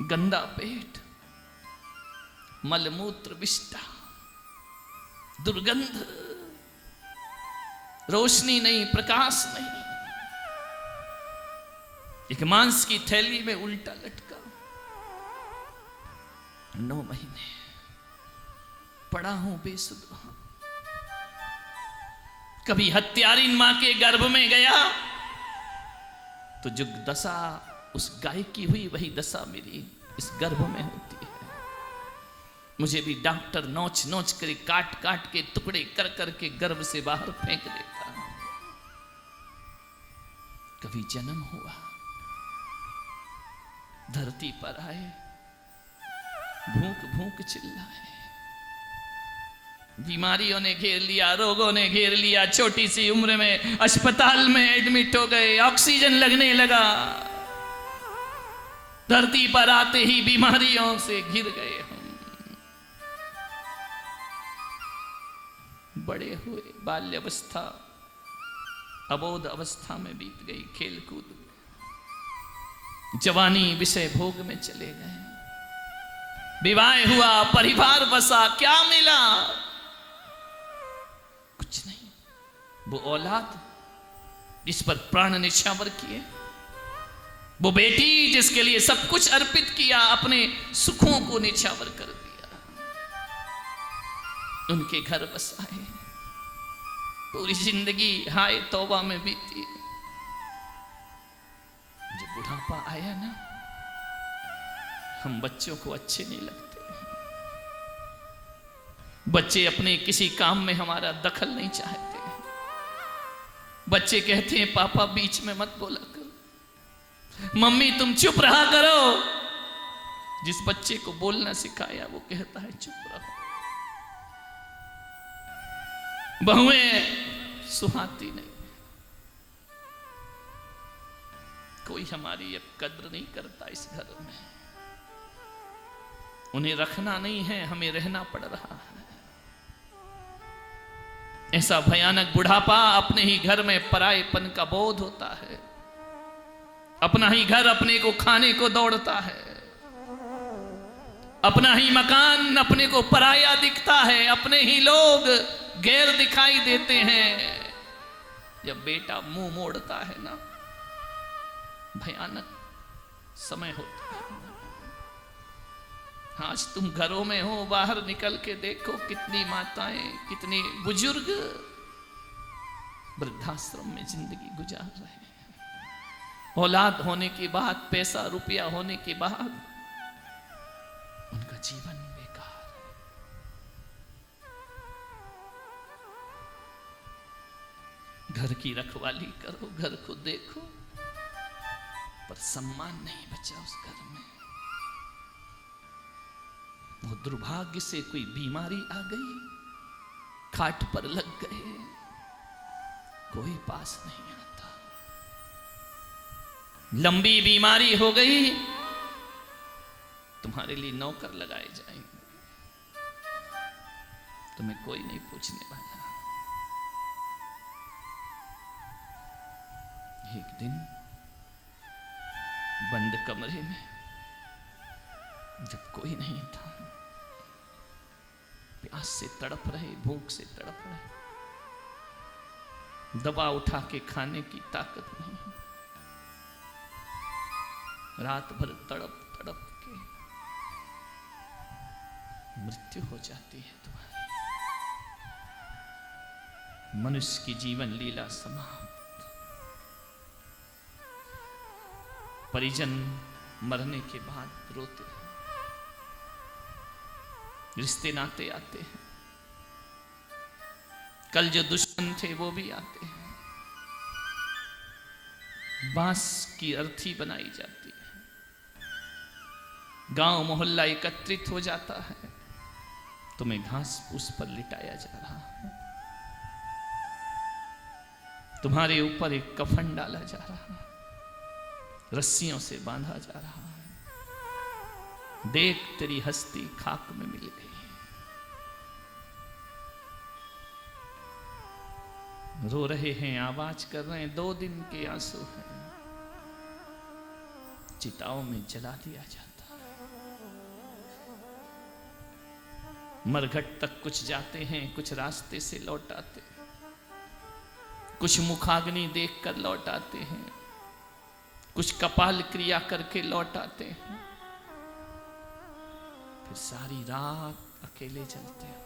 गंदा पेट, मलमूत्र विष्टा, दुर्गंध, रोशनी नहीं, प्रकाश नहीं। एक मांस की थैली में उल्टा लटका, 9 महीने पड़ा हूं बेसुध। कभी हत्यारिन मां के गर्भ में गया तो जो दशा उस गाय की हुई, वही दशा मेरी इस गर्भ में होती है। मुझे भी डॉक्टर नोच नोच कर, काट काट के, टुकड़े कर कर के गर्भ से बाहर फेंक देता। कभी जन्म हुआ, धरती पर आए, भूख भूख चिल्लाए, बीमारियों ने घेर लिया, रोगों ने घेर लिया। छोटी सी उम्र में अस्पताल में एडमिट हो गए, ऑक्सीजन लगने लगा। धरती पर आते ही बीमारियों से घिर गए हम। बड़े हुए, बाल्यावस्था अबोध अवस्था में बीत गई, खेल कूद में। जवानी विषय भोग में चले गए, विवाह हुआ, परिवार बसा, क्या मिला? कुछ नहीं। वो औलाद जिस पर प्राण न्यौछावर किए, वो बेटी जिसके लिए सब कुछ अर्पित किया, अपने सुखों को न्यौछावर कर दिया। उनके घर बसाए, पूरी जिंदगी हाय तौबा में बीती। जब बुढ़ापा आया ना, हम बच्चों को अच्छे नहीं लगते। बच्चे अपने किसी काम में हमारा दखल नहीं चाहते। बच्चे कहते हैं पापा बीच में मत बोला करो, मम्मी तुम चुप रहा करो। जिस बच्चे को बोलना सिखाया वो कहता है चुप रहो। बहुएं सुहाती नहीं, कोई हमारी अब कद्र नहीं करता इस घर में। उन्हें रखना नहीं है, हमें रहना पड़ रहा है। ऐसा भयानक बुढ़ापा, अपने ही घर में परायेपन का बोध होता है। अपना ही घर अपने को खाने को दौड़ता है। अपना ही मकान अपने को पराया दिखता है। अपने ही लोग गैर दिखाई देते हैं। जब बेटा मुंह मोड़ता है ना, भयानक समय होता है। आज तुम घरों में हो, बाहर निकल के देखो कितनी माताएं, कितने बुजुर्ग वृद्धाश्रम में जिंदगी गुजार रहे हैं। औलाद होने के बाद, पैसा रुपया होने के बाद उनका जीवन बेकार है। घर की रखवाली करो, घर को देखो, पर सम्मान नहीं बचा उस घर में। वो दुर्भाग्य से कोई बीमारी आ गई, खाट पर लग गए, कोई पास नहीं आता। लंबी बीमारी हो गई, तुम्हारे लिए नौकर लगाए जाएंगे, तुम्हें कोई नहीं पूछने वाला। एक दिन बंद कमरे में, जब कोई नहीं था, प्यास से तड़प रहे, भूख से तड़प रहे, दबा उठा के खाने की ताकत नहीं, रात भर तड़प तड़प के मृत्यु हो जाती है तुम्हारी। मनुष्य की जीवन लीला समाप्त। परिजन मरने के बाद रोते हैं, रिश्ते नाते आते हैं, कल जो दुश्मन थे वो भी आते हैं, बांस की अर्थी बनाई जाती है, गांव मोहल्ला एकत्रित हो जाता है, तुम्हें घास फूस पर लिटाया जा रहा है, तुम्हारे ऊपर एक कफन डाला जा रहा है, रस्सियों से बांधा जा रहा है। देख तेरी हस्ती खाक में मिल गई। रो रहे हैं, आवाज कर रहे हैं, 2 दिन के आंसू हैं, चिताओं में जला दिया जाता है। मरघट तक कुछ जाते हैं, कुछ रास्ते से लौट आते हैं, कुछ मुखाग्नि देखकर लौट आते हैं, कुछ कपाल क्रिया करके लौट आते हैं, फिर सारी रात अकेले चलते हैं।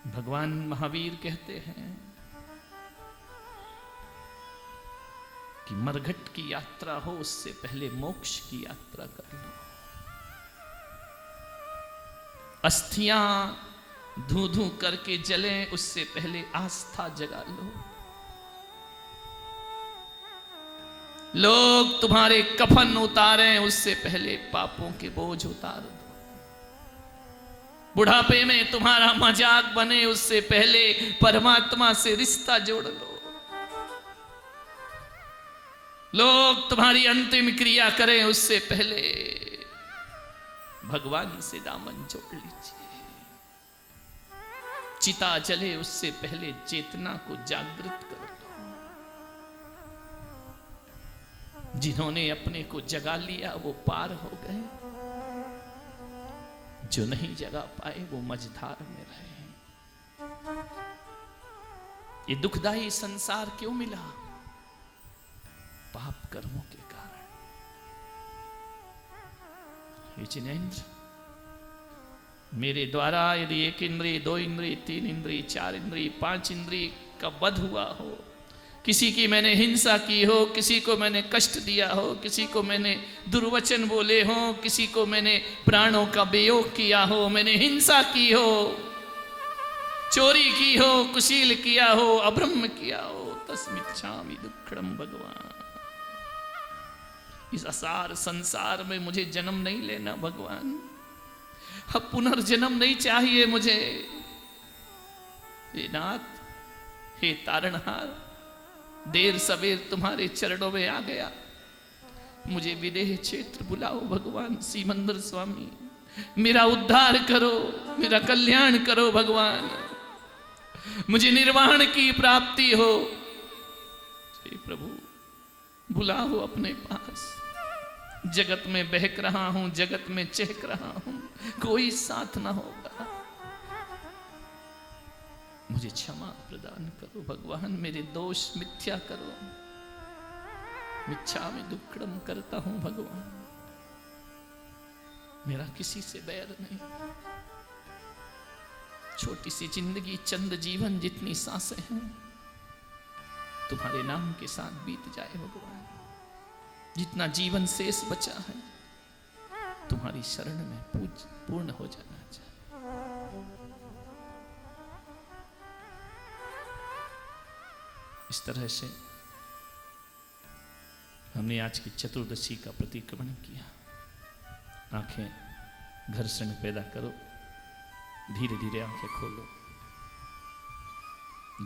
भगवान महावीर कहते हैं कि मरघट की यात्रा हो उससे पहले मोक्ष की यात्रा कर लो। अस्थियां धू धू करके जलें उससे पहले आस्था जगा लो। लोग तुम्हारे कफन उतारें उससे पहले पापों के बोझ उतार दो। बुढ़ापे में तुम्हारा मजाक बने उससे पहले परमात्मा से रिश्ता जोड़ लो। लोग तुम्हारी अंतिम क्रिया करें उससे पहले भगवान से दामन जोड़ लीजिए। चिता जले उससे पहले चेतना को जागृत कर दो। जिन्होंने अपने को जगा लिया वो पार हो गए, जो नहीं जगा पाए वो मझधार में रहे। ये दुखदाई संसार क्यों मिला? पाप कर्मों के कारण। ये जिनेंद्र, मेरे द्वारा यदि 1 इंद्रिय, 2 इंद्रिय, 3 इंद्रिय, 4 इंद्रिय, 5 इंद्रिय का वध हुआ हो, किसी की मैंने हिंसा की हो, किसी को मैंने कष्ट दिया हो, किसी को मैंने दुर्वचन बोले हो, किसी को मैंने प्राणों का वियोग किया हो, मैंने हिंसा की हो, चोरी की हो, कुशील किया हो, अब्रह्म किया हो, तस्मिच्छामि दुक्खड़म भगवान। इस असार संसार में मुझे जन्म नहीं लेना भगवान। अब पुनर्जन्म नहीं चाहिए मुझे। हे नाथ, हे तारणहार, देर सवेर तुम्हारे चरणों में आ गया। मुझे विदेह क्षेत्र बुलाओ भगवान सीमंदर स्वामी। मेरा उद्धार करो, मेरा कल्याण करो भगवान। मुझे निर्वाण की प्राप्ति हो। हे प्रभु, बुलाओ अपने पास। जगत में बहक रहा हूं, जगत में चहक रहा हूं, कोई साथ ना होगा। मुझे क्षमा प्रदान करो भगवान, मेरे दोष मिथ्या करो। मिच्छामि दुक्कडम करता हूं भगवान, मेरा किसी से बैर नहीं। छोटी सी जिंदगी, चंद जीवन, जितनी सांसें हैं तुम्हारे नाम के साथ बीत जाए भगवान। जितना जीवन शेष बचा है तुम्हारी शरण में पूर्ण हो जाना चाहिए। इस तरह से हमने आज की चतुर्दशी का प्रतिक्रमण किया। आंखें घर्षण पैदा करो, धीरे धीरे आंखें खोलो।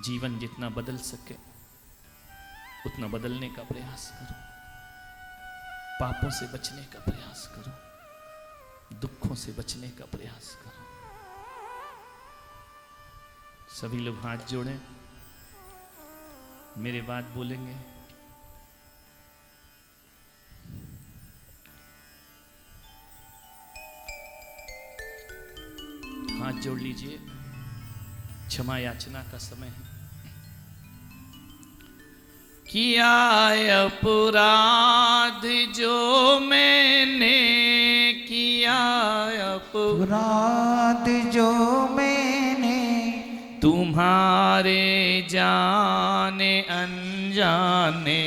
जीवन जितना बदल सके उतना बदलने का प्रयास करो। पापों से बचने का प्रयास करो, दुखों से बचने का प्रयास करो। सभी लोग हाथ जोड़ें, मेरे बाद बोलेंगे। हाथ जोड़ लीजिए, क्षमा याचना का समय है। किया अपराध जो मैंने किया, अपराध जो मैंने तुम्हारे जाने अनजाने,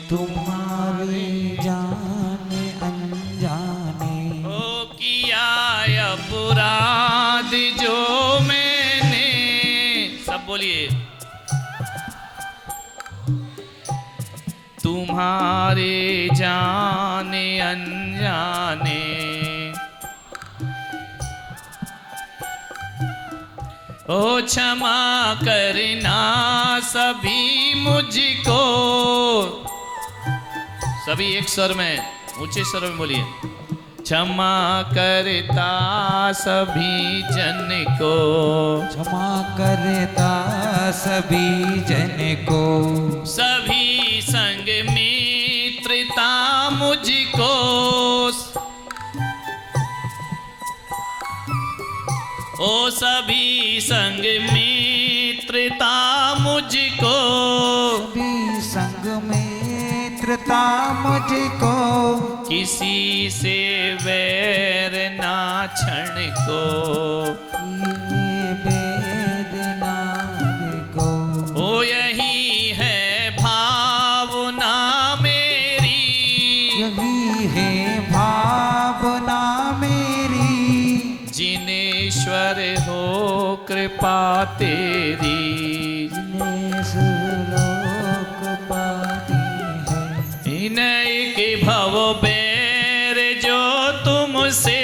तुम्हारे जाने अनजाने। ओ किया अपराध जो मैंने, सब बोलिए। तुम्हारे जाने अनजाने, ओ क्षमा करना सभी मुझको। सभी एक स्वर में, ऊंचे स्वर में बोलिए। क्षमा करता सभी जन को, क्षमा करता सभी जन को। सभी संग मित्रता मुझको, ओ सभी संग मित्रता मुझको। सभी संग मित्रता मुझको। किसी से वैर ना क्षण को, ये वेदना को। ओ यही है भावना मेरी, यही है भावना मेरी। जिनेश्वर हो कृपा तेरी, जिन्हें सुलोक पाती है। इन्हीं के भव बैर जो तुमसे,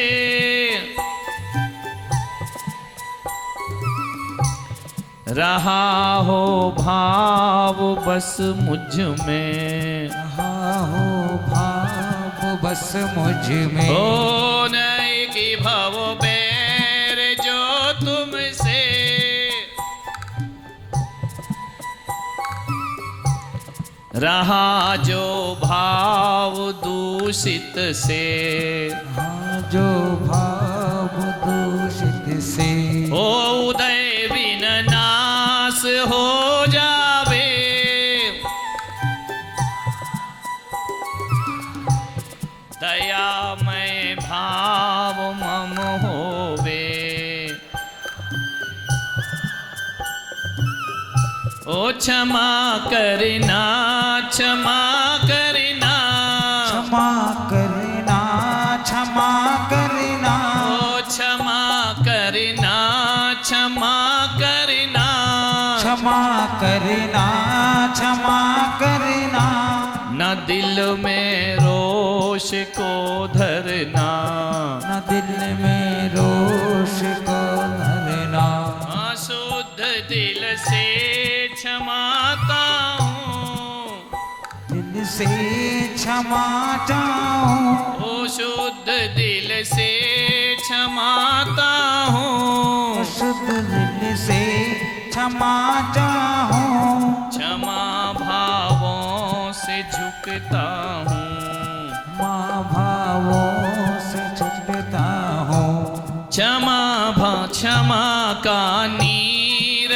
रहा हो भाव बस मुझ में, रहा हो भाव बस मुझ में। ओ नहीं की भव बैर जो तुमसे, रहा जो भाव दूषित से, हाँ जो भाव दूषित से। ओ उदय बिन नाश हो जावे, दयामय भाव मम होवे। ओ क्षमा करना, क्षमा करना, क्षमा करना, क्षमा करना। ओ क्षमा करना, क्षमा करना, क्षमा करना, क्षमा करना। न दिल में रोष को धरना, न दिल में रोष को धरना। शुद्ध दिल से क्षमाता हूँ, दिल से क्षमा चाहूं। ओ शुद्ध दिल से क्षमाता हूँ, शुद्ध दिल से क्षमा चाहूं। क्षमा भावों से झुकता हूँ, माँ भावों से छुटता हूँ। क्षमा का नीर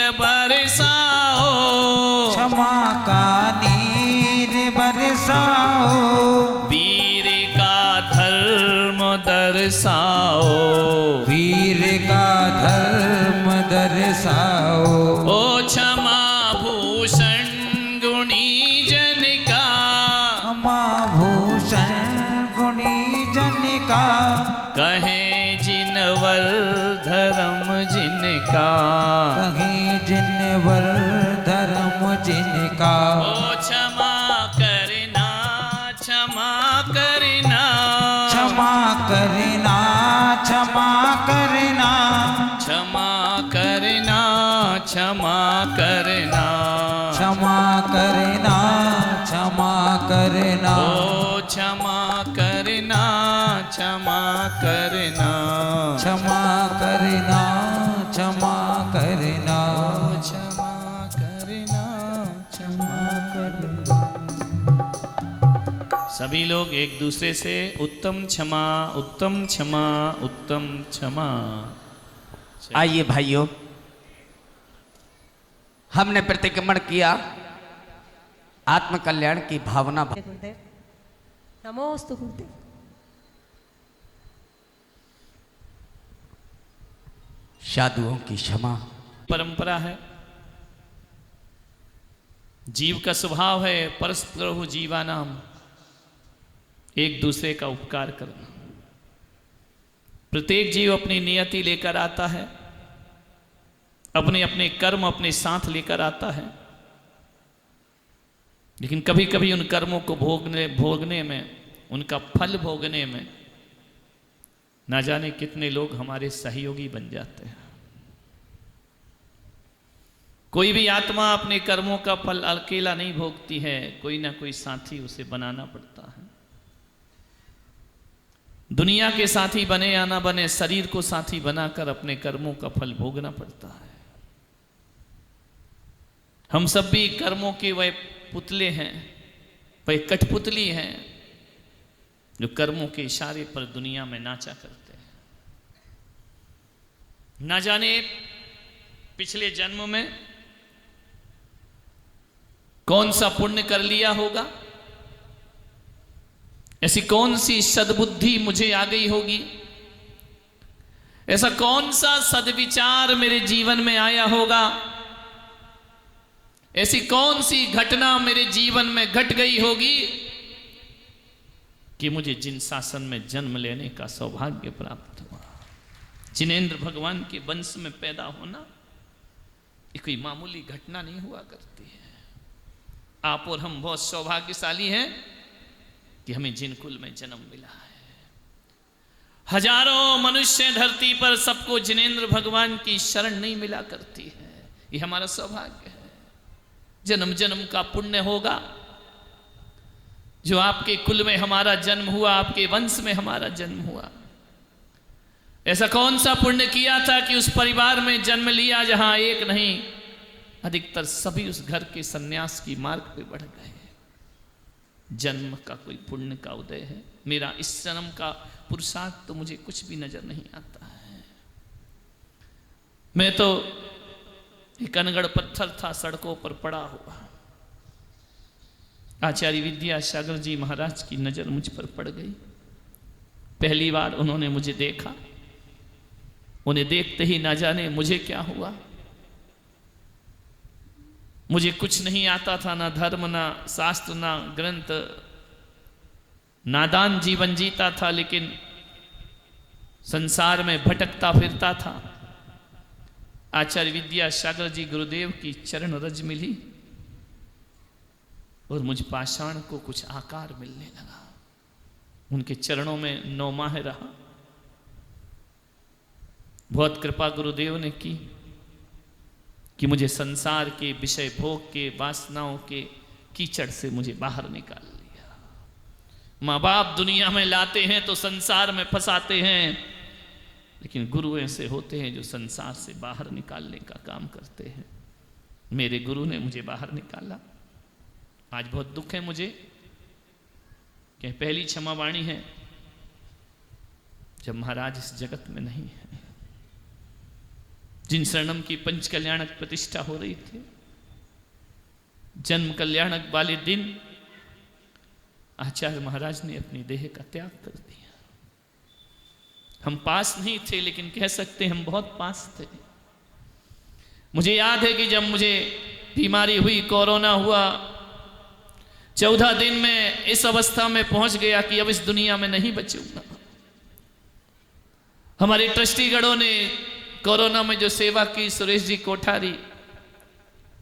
बरसाओ, क्षमा का नीर बरसाओ, वीर का धर्म दर्शाओ, वीर का धर्म दर्शाओ। ओ क्षमा भूषण गुणी जन का, क्षमा भूषण गुणी जन का, कहे जिनवर धर्म जिनका, कहे जिनवर धर्म जिनका। ओ क्षमा करना, क्षमा करना, क्षमा करना, क्षमा करना, क्षमा करना, क्षमा करना, क्षमा करना, क्षमा करना। ओ क्षमा करना, क्षमा करना, क्षमा करना, क्षमा करना, क्षमा करना, क्षमा करना। सभी लोग एक दूसरे से उत्तम क्षमा, उत्तम क्षमा, उत्तम क्षमा। आइए भाइयों, हमने प्रतिक्रमण किया आत्म कल्याण की भावना। गुरुदेव, नमोस्तु गुरुदेव। साधुओं की क्षमा परंपरा है, जीव का स्वभाव है परस्पर जीवानाम, एक दूसरे का उपकार करना। प्रत्येक जीव अपनी नियति लेकर आता है, अपने अपने कर्म अपने साथ लेकर आता है, लेकिन कभी कभी उन कर्मों को भोगने में, उनका फल भोगने में ना जाने कितने लोग हमारे सहयोगी बन जाते हैं। कोई भी आत्मा अपने कर्मों का फल अकेला नहीं भोगती है, कोई ना कोई साथी उसे बनाना पड़ता है। दुनिया के साथी बने या ना बने, शरीर को साथी बनाकर अपने कर्मों का फल भोगना पड़ता है। हम सब भी कर्मों के वह पुतले हैं, वह कठपुतली हैं जो कर्मों के इशारे पर दुनिया में नाचा करते हैं। ना जाने पिछले जन्म में कौन सा पुण्य कर लिया होगा, ऐसी कौन सी सद्बुद्धि मुझे आ गई होगी, ऐसा कौन सा सद्विचार मेरे जीवन में आया होगा, ऐसी कौन सी घटना मेरे जीवन में घट गई होगी कि मुझे जिन शासन में जन्म लेने का सौभाग्य प्राप्त हुआ। जिनेंद्र भगवान के वंश में पैदा होना ये कोई मामूली घटना नहीं हुआ करती है। आप और हम बहुत सौभाग्यशाली हैं कि हमें जिन कुल में जन्म मिला है। हजारों मनुष्य धरती पर, सबको जिनेंद्र भगवान की शरण नहीं मिला करती है। ये हमारा सौभाग्य है। जन्म जन्म का पुण्य होगा जो आपके कुल में हमारा जन्म हुआ, आपके वंश में हमारा जन्म हुआ। ऐसा कौन सा पुण्य किया था कि उस परिवार में जन्म लिया जहां एक नहीं अधिकतर सभी उस घर के सन्यास की मार्ग पे बढ़ गए। जन्म का कोई पुण्य का उदय है। मेरा इस जन्म का पुरुषार्थ तो मुझे कुछ भी नजर नहीं आता है। मैं तो एक अनगढ़ पत्थर था, सड़कों पर पड़ा हुआ। आचार्य विद्यासागर जी महाराज की नजर मुझ पर पड़ गई। पहली बार उन्होंने मुझे देखा। उन्हें देखते ही ना जाने मुझे क्या हुआ। मुझे कुछ नहीं आता था, ना धर्म, ना शास्त्र, ना ग्रंथ, नादान जीवन जीता था, लेकिन संसार में भटकता फिरता था। आचार्य विद्यासागर जी गुरुदेव की चरण रज मिली और मुझ पाषाण को कुछ आकार मिलने लगा। उनके चरणों में 9 माह रहा। बहुत कृपा गुरुदेव ने की कि मुझे संसार के विषय भोग के वासनाओं के कीचड़ से मुझे बाहर निकाल लिया। माँ बाप दुनिया में लाते हैं तो संसार में फंसाते हैं, लेकिन गुरु ऐसे होते हैं जो संसार से बाहर निकालने का काम करते हैं। मेरे गुरु ने मुझे बाहर निकाला। आज बहुत दुख है मुझे कि पहली क्षमावाणी है जब महाराज इस जगत में नहीं है। जिन शरणम की पंच कल्याणक प्रतिष्ठा हो रही थी, जन्म कल्याणक वाले दिन आचार्य महाराज ने अपनी देह का त्याग कर दिया। हम पास नहीं थे, लेकिन कह सकते हम बहुत पास थे। मुझे याद है कि जब मुझे बीमारी हुई, कोरोना हुआ, 14 दिन में इस अवस्था में पहुंच गया कि अब इस दुनिया में नहीं बचूंगा। हमारे ट्रस्टीगणों ने कोरोना में जो सेवा की, सुरेश जी कोठारी,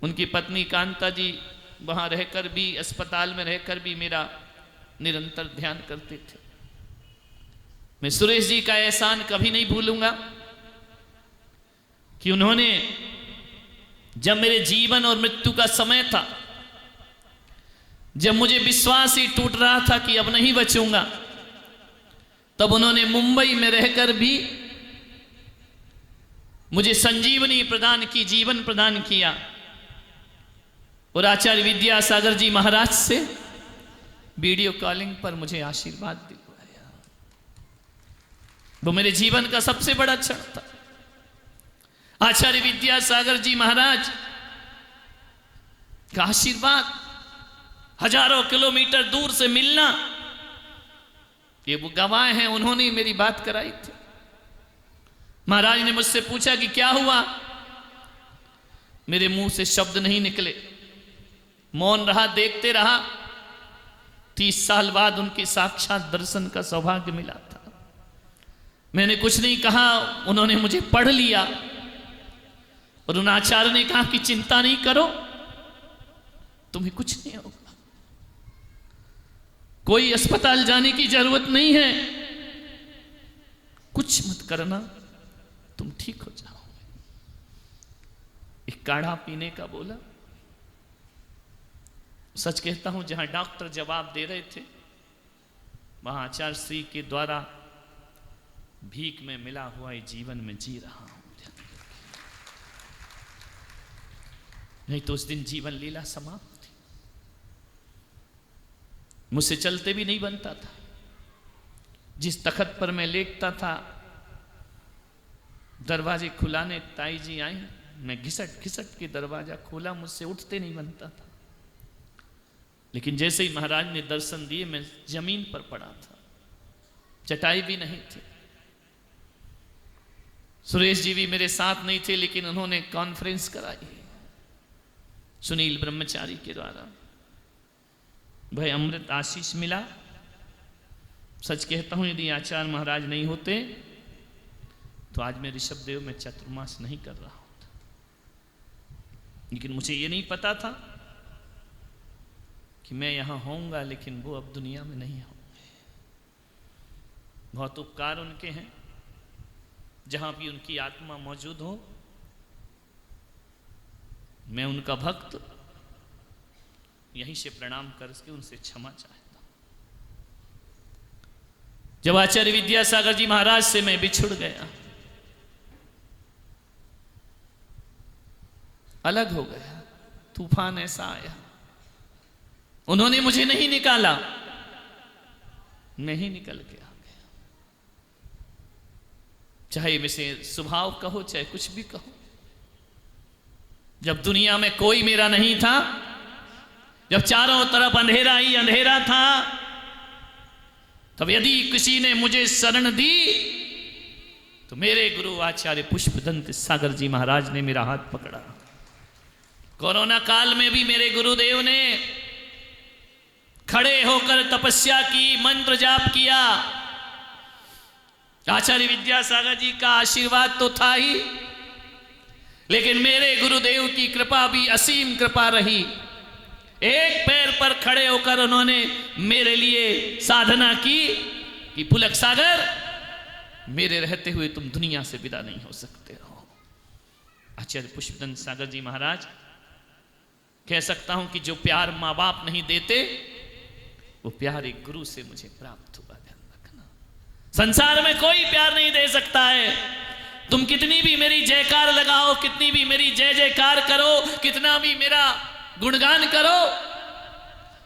उनकी पत्नी कांता जी वहां रहकर भी, अस्पताल में रहकर भी मेरा निरंतर ध्यान करते थे। मैं सुरेश जी का एहसान कभी नहीं भूलूंगा कि उन्होंने जब मेरे जीवन और मृत्यु का समय था, जब मुझे विश्वास ही टूट रहा था कि अब नहीं बचूंगा, तब उन्होंने मुंबई में रहकर भी मुझे संजीवनी प्रदान की, जीवन प्रदान किया। और आचार्य विद्यासागर जी महाराज से वीडियो कॉलिंग पर मुझे आशीर्वाद दिलवाया। वो मेरे जीवन का सबसे बड़ा क्षण था। आचार्य विद्यासागर जी महाराज का आशीर्वाद, हजारों किलोमीटर दूर से मिलना, ये वो गवाह हैं, उन्होंने मेरी बात कराई थी। महाराज ने मुझसे पूछा कि क्या हुआ, मेरे मुंह से शब्द नहीं निकले, मौन रहा, देखते रहा। 30 साल बाद उनके साक्षात दर्शन का सौभाग्य मिला था। मैंने कुछ नहीं कहा, उन्होंने मुझे पढ़ लिया और उन आचार्य ने कहा कि चिंता नहीं करो, तुम्हें कुछ नहीं होगा, कोई अस्पताल जाने की जरूरत नहीं है, कुछ मत करना, तुम ठीक हो जाओ। एक काढ़ा पीने का बोला। सच कहता हूं, जहां डॉक्टर जवाब दे रहे थे, वहां आचार्य श्री के द्वारा भीख में मिला हुआ ये जीवन में जी रहा हूं। नहीं तो उस दिन जीवन लीला समाप्त थी। मुझसे चलते भी नहीं बनता था। जिस तखत पर मैं लेटता था, दरवाजे खुलाने ताई जी आई, मैं घिसट घिसट के दरवाजा खोला, मुझसे उठते नहीं बनता था। लेकिन जैसे ही महाराज ने दर्शन दिए, मैं जमीन पर पड़ा था, चटाई भी नहीं थी। सुरेश जी भी मेरे साथ नहीं थे, लेकिन उन्होंने कॉन्फ्रेंस कराई सुनील ब्रह्मचारी के द्वारा। भाई अमृत आशीष मिला। सच कहता हूं, यदि आचार्य महाराज नहीं होते तो आज मैं ऋषभ देव में चतुर्मास नहीं कर रहा होता। लेकिन मुझे ये नहीं पता था कि मैं यहां होऊंगा, लेकिन वो अब दुनिया में नहीं होंगे। बहुत उपकार उनके हैं। जहां भी उनकी आत्मा मौजूद हो, मैं उनका भक्त यहीं से प्रणाम करके उनसे क्षमा चाहता हूं। जब आचार्य विद्यासागर जी महाराज से मैं बिछुड़ गया, अलग हो गया, तूफान ऐसा आया, उन्होंने मुझे नहीं निकाला, मैं ही निकल के आ गया। चाहे मुझे स्वभाव कहो, चाहे कुछ भी कहो, जब दुनिया में कोई मेरा नहीं था, जब चारों तरफ अंधेरा ही अंधेरा था, तब यदि किसी ने मुझे शरण दी तो मेरे गुरु आचार्य पुष्पदंत सागर जी महाराज ने मेरा हाथ पकड़ा। कोरोना काल में भी मेरे गुरुदेव ने खड़े होकर तपस्या की, मंत्र जाप किया। आचार्य विद्यासागर जी का आशीर्वाद तो था ही, लेकिन मेरे गुरुदेव की कृपा भी असीम कृपा रही। एक पैर पर खड़े होकर उन्होंने मेरे लिए साधना की कि पुलक सागर, मेरे रहते हुए तुम दुनिया से विदा नहीं हो सकते हो। आचार्य पुष्पदंत सागर जी महाराज, कह सकता हूं कि जो प्यार माँ बाप नहीं देते, वो प्यार एक गुरु से मुझे प्राप्त हुआ। ध्यान रखना, संसार में कोई प्यार नहीं दे सकता है। तुम कितनी भी मेरी जयकार लगाओ, कितनी भी मेरी जय जयकार करो, कितना भी मेरा गुणगान करो,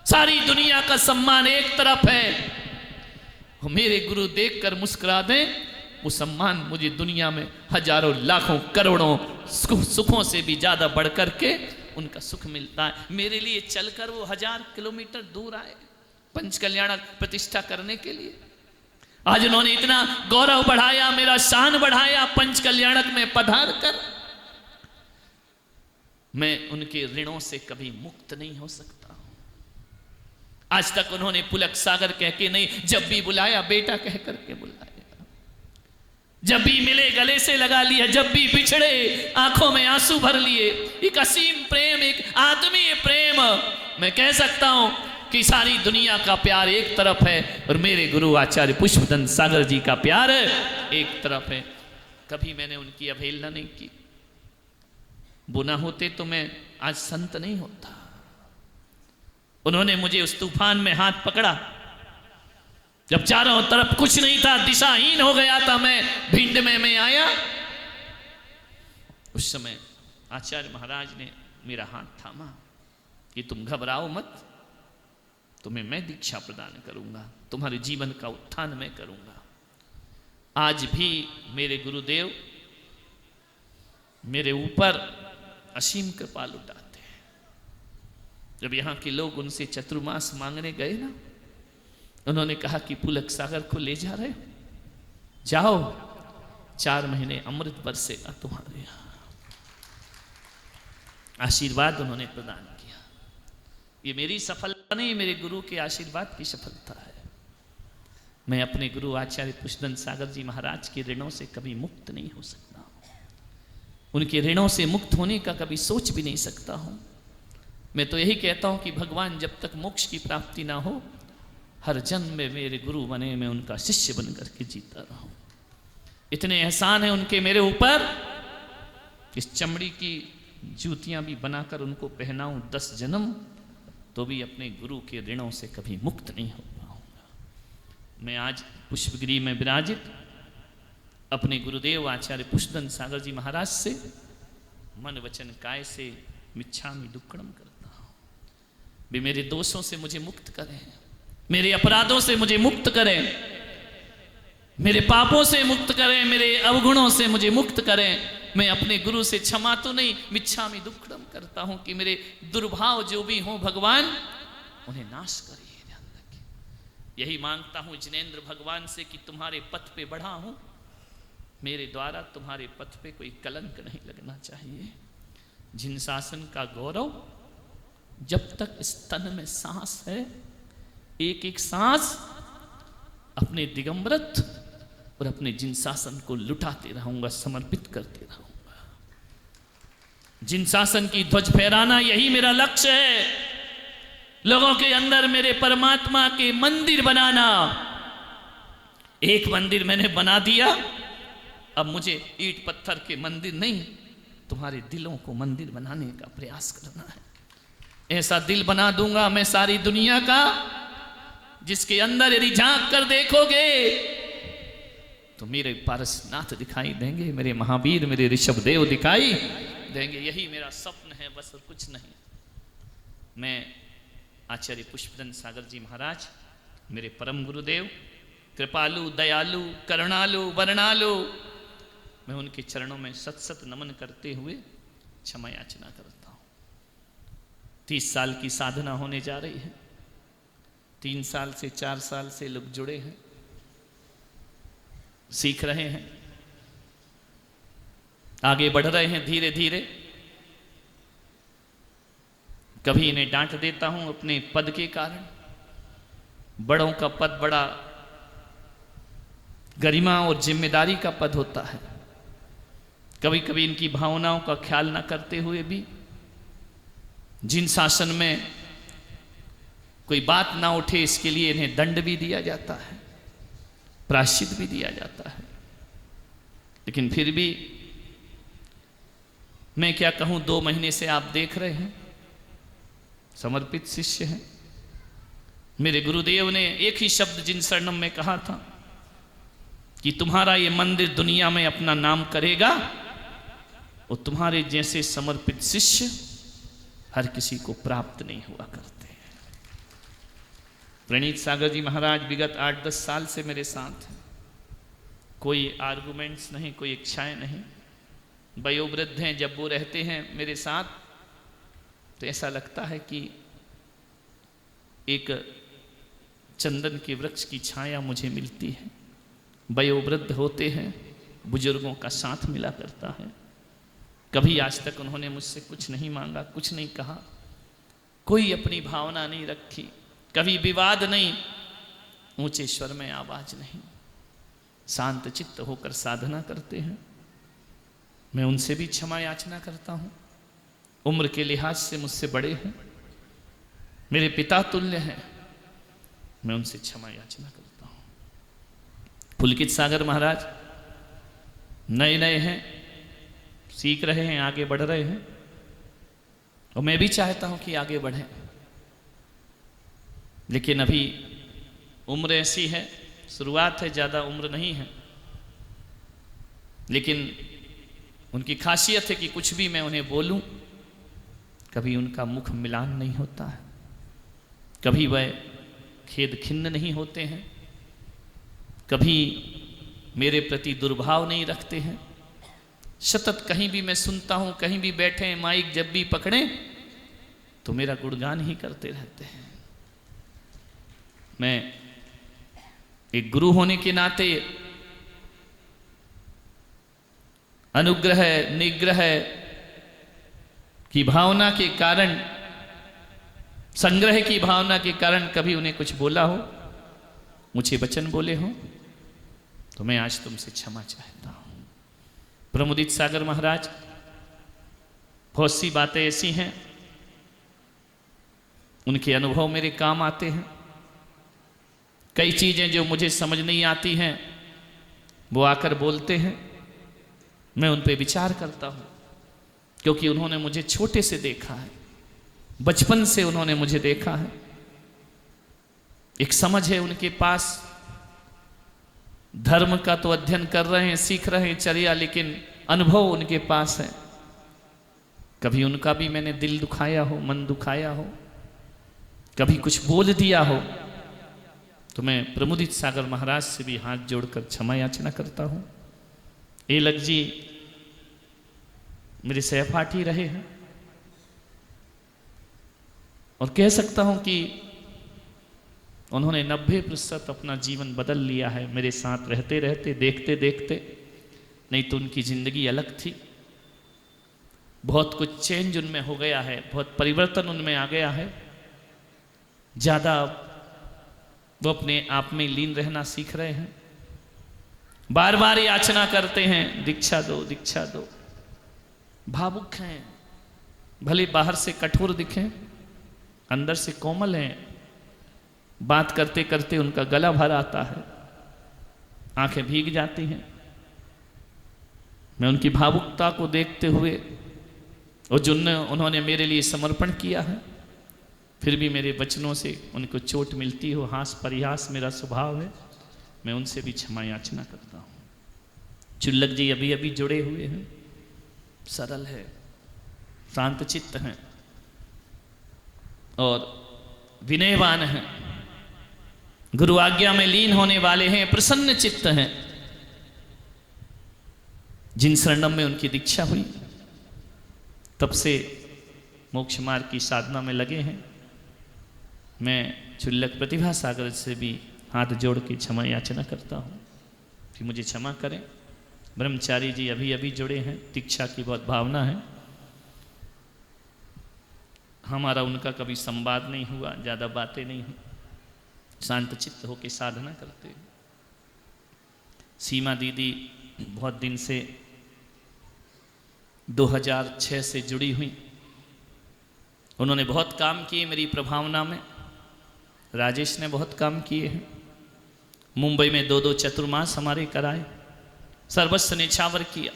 सारी दुनिया का सम्मान एक तरफ है। वो मेरे गुरु देखकर मुस्कुरा दें वो सम्मान मुझे दुनिया में हजारों लाखों करोड़ों सुखों से भी ज़्यादा बढ़ कर के उनका सुख मिलता है। मेरे लिए चलकर वो 1000 किलोमीटर दूर आए पंच कल्याणक प्रतिष्ठा करने के लिए। आज उन्होंने इतना गौरव बढ़ाया, मेरा शान बढ़ाया पंच कल्याणक में पधार कर। मैं उनके ऋणों से कभी मुक्त नहीं हो सकता। आज तक उन्होंने पुलक सागर कह के नहीं, जब भी बुलाया बेटा कह करके बुलाया, जब भी मिले गले से लगा लिया, जब भी बिछड़े आंखों में आंसू भर लिए। एक असीम प्रेम, एक आत्मीय प्रेम। मैं कह सकता हूं कि सारी दुनिया का प्यार एक तरफ है और मेरे गुरु आचार्य पुष्पदंत सागर जी का प्यार एक तरफ है। कभी मैंने उनकी अवहेलना नहीं की। वो ना होते तो मैं आज संत नहीं होता। उन्होंने मुझे उस तूफान में हाथ पकड़ा जब चारों तरफ कुछ नहीं था, दिशाहीन हो गया था मैं, भिंड में मैं आया। उस समय आचार्य महाराज ने मेरा हाथ थामा कि तुम घबराओ मत, तुम्हें मैं दीक्षा प्रदान करूंगा, तुम्हारे जीवन का उत्थान मैं करूंगा। आज भी मेरे गुरुदेव मेरे ऊपर असीम कृपा लुटाते हैं। जब यहाँ के लोग उनसे चतुर्मास मांगने गए ना, उन्होंने कहा कि पुलक सागर को ले जा रहे हो, जाओ, 4 महीने अमृत बरसेगा तुम्हारे यहाँ। आशीर्वाद उन्होंने प्रदान किया। ये मेरी सफलता नहीं, मेरे गुरु के आशीर्वाद की सफलता है। मैं अपने गुरु आचार्य पुष्पदंत सागर जी महाराज के ऋणों से कभी मुक्त नहीं हो सकता। उनके ऋणों से मुक्त होने का कभी सोच भी नहीं सकता हूं। मैं तो यही कहता हूं कि भगवान जब तक मोक्ष की प्राप्ति ना हो, हर जन्म में मेरे गुरु बने, मैं उनका शिष्य बन करके जीता रहा हूं। इतने एहसान है उनके मेरे ऊपर, इस चमड़ी की जूतियां भी बनाकर उनको पहनाऊं 10 जन्म, तो भी अपने गुरु के ऋणों से कभी मुक्त नहीं हो पाऊंगा। मैं आज पुष्पगिरी में विराजित अपने गुरुदेव आचार्य पुष्पदंत सागर जी महाराज से मन वचन काय से मिच्छामि दुक्कडम करता हूं। वे मेरे दोषों से मुझे मुक्त करें, मेरे अपराधों से मुझे मुक्त करें, मेरे पापों से मुक्त करें, मेरे अवगुणों से मुझे मुक्त करें। मैं अपने गुरु से क्षमा तो नहीं, मिच्छामि दुक्कडम करता हूं कि मेरे दुर्भाव जो भी हों भगवान, उन्हें नाश करिए, ध्यान रखिए। यही मांगता हूं जिनेंद्र भगवान से कि तुम्हारे पथ पे बढ़ा हूं, मेरे द्वारा तुम्हारे पथ पे कोई कलंक नहीं लगना चाहिए। जिन शासन का गौरव, जब तक इस तन में सांस है, एक एक सांस अपने दिगंबरत और अपने जिन शासन को लुटाते रहूंगा, समर्पित करते रहूंगा। जिन शासन की ध्वज फहराना, यही मेरा लक्ष्य है। लोगों के अंदर मेरे परमात्मा के मंदिर बनाना। एक मंदिर मैंने बना दिया, अब मुझे ईंट पत्थर के मंदिर नहीं, तुम्हारे दिलों को मंदिर बनाने का प्रयास करना है। ऐसा दिल बना दूंगा मैं सारी दुनिया का, जिसके अंदर यदि झांक कर देखोगे तो मेरे पारसनाथ दिखाई देंगे, मेरे महावीर, मेरे ऋषभदेव दिखाई देंगे। यही मेरा स्वप्न है, बस और कुछ नहीं। मैं आचार्य पुष्पदंत सागर जी महाराज, मेरे परम गुरुदेव, कृपालु, दयालु, करुणालु, वर्णालु, मैं उनके चरणों में सत सत नमन करते हुए क्षमा याचना करता हूँ। 30 साल की साधना होने जा रही है। 3 साल से 4 साल से लोग जुड़े हैं, सीख रहे हैं, आगे बढ़ रहे हैं धीरे धीरे। कभी इन्हें डांट देता हूं अपने पद के कारण। बड़ों का पद बड़ा गरिमा और जिम्मेदारी का पद होता है। कभी कभी इनकी भावनाओं का ख्याल न करते हुए भी जिन शासन में कोई बात ना उठे, इसके लिए इन्हें दंड भी दिया जाता है, प्रायश्चित भी दिया जाता है। लेकिन फिर भी मैं क्या कहूं, 2 महीने से आप देख रहे हैं, समर्पित शिष्य हैं। मेरे गुरुदेव ने एक ही शब्द जिन शरणम में कहा था कि तुम्हारा ये मंदिर दुनिया में अपना नाम करेगा, और तुम्हारे जैसे समर्पित शिष्य हर किसी को प्राप्त नहीं हुआ करते। प्रणीत सागर जी महाराज विगत 8-10 साल से मेरे साथ हैं। कोई आर्गुमेंट्स नहीं, कोई इच्छाएं नहीं। वयोवृद्ध हैं, जब वो रहते हैं मेरे साथ तो ऐसा लगता है कि एक चंदन के वृक्ष की छाया मुझे मिलती है। वयोवृद्ध होते हैं, बुजुर्गों का साथ मिला करता है। कभी आज तक उन्होंने मुझसे कुछ नहीं मांगा, कुछ नहीं कहा, कोई अपनी भावना नहीं रखी, कभी विवाद नहीं, ऊंचे स्वर में आवाज नहीं, शांत चित्त होकर साधना करते हैं। मैं उनसे भी क्षमा याचना करता हूँ। उम्र के लिहाज से मुझसे बड़े हैं, मेरे पिता तुल्य हैं, मैं उनसे क्षमा याचना करता हूँ। पुलकित सागर महाराज नए नए हैं, सीख रहे हैं, आगे बढ़ रहे हैं, और मैं भी चाहता हूँ कि आगे बढ़ें, लेकिन अभी उम्र ऐसी है, शुरुआत है, ज़्यादा उम्र नहीं है, लेकिन उनकी खासियत है कि कुछ भी मैं उन्हें बोलूं कभी उनका मुख मिलान नहीं होता है, कभी वह खेद खिन्न नहीं होते हैं, कभी मेरे प्रति दुर्भाव नहीं रखते हैं। सतत कहीं भी मैं सुनता हूं, कहीं भी बैठे हैं, माइक जब भी पकड़ें तो मेरा गुणगान ही करते रहते हैं। मैं एक गुरु होने के नाते अनुग्रह निग्रह की भावना के कारण, संग्रह की भावना के कारण कभी उन्हें कुछ बोला हो, मुझे वचन बोले हो, तो मैं आज तुमसे क्षमा चाहता हूं। प्रमुदित सागर महाराज, बहुत सी बातें ऐसी हैं, उनके अनुभव मेरे काम आते हैं। कई चीजें जो मुझे समझ नहीं आती हैं वो आकर बोलते हैं, मैं उन पे विचार करता हूं, क्योंकि उन्होंने मुझे छोटे से देखा है, बचपन से उन्होंने मुझे देखा है। एक समझ है उनके पास, धर्म का तो अध्ययन कर रहे हैं, सीख रहे हैं चर्या, लेकिन अनुभव उनके पास है। कभी उनका भी मैंने दिल दुखाया हो, मन दुखाया हो, कभी कुछ बोल दिया हो, तो मैं प्रमुदित सागर महाराज से भी हाथ जोड़कर क्षमा याचना करता हूं। एलक जी मेरे सहपाठी रहे हैं, और कह सकता हूं कि उन्होंने 90% अपना जीवन बदल लिया है मेरे साथ रहते रहते, देखते देखते। नहीं तो उनकी जिंदगी अलग थी, बहुत कुछ चेंज उनमें हो गया है, बहुत परिवर्तन उनमें आ गया है। ज़्यादा वो अपने आप में लीन रहना सीख रहे हैं, बार बार याचना करते हैं, दीक्षा दो, दीक्षा दो। भावुक हैं, भले बाहर से कठोर दिखें, अंदर से कोमल हैं। बात करते करते उनका गला भर आता है, आंखें भीग जाती हैं। मैं उनकी भावुकता को देखते हुए, और जो उन्होंने मेरे लिए समर्पण किया है, फिर भी मेरे वचनों से उनको चोट मिलती हो, हास परिहास मेरा स्वभाव है, मैं उनसे भी क्षमा याचना करता हूँ। चुल्लक जी अभी अभी जुड़े हुए हैं, सरल है, शांत चित्त हैं और विनयवान हैं, गुरु आज्ञा में लीन होने वाले हैं, प्रसन्न चित्त हैं। जिन शरणम में उनकी दीक्षा हुई तब से मोक्ष मार्ग की साधना में लगे हैं। मैं चुल्लक प्रतिभा सागर से भी हाथ जोड़ के क्षमा याचना करता हूँ कि मुझे क्षमा करें। ब्रह्मचारी जी अभी अभी जुड़े हैं, दीक्षा की बहुत भावना है, हमारा उनका कभी संवाद नहीं हुआ, ज़्यादा बातें नहीं हुई, शांत चित्त होकर साधना करते हैं। सीमा दीदी बहुत दिन से 2006 से जुड़ी हुई, उन्होंने बहुत काम किए मेरी प्रभावना में। राजेश ने बहुत काम किए हैं, मुंबई में 2-2 चतुर्मास हमारे कराए, सर्वस्व निछावर किया,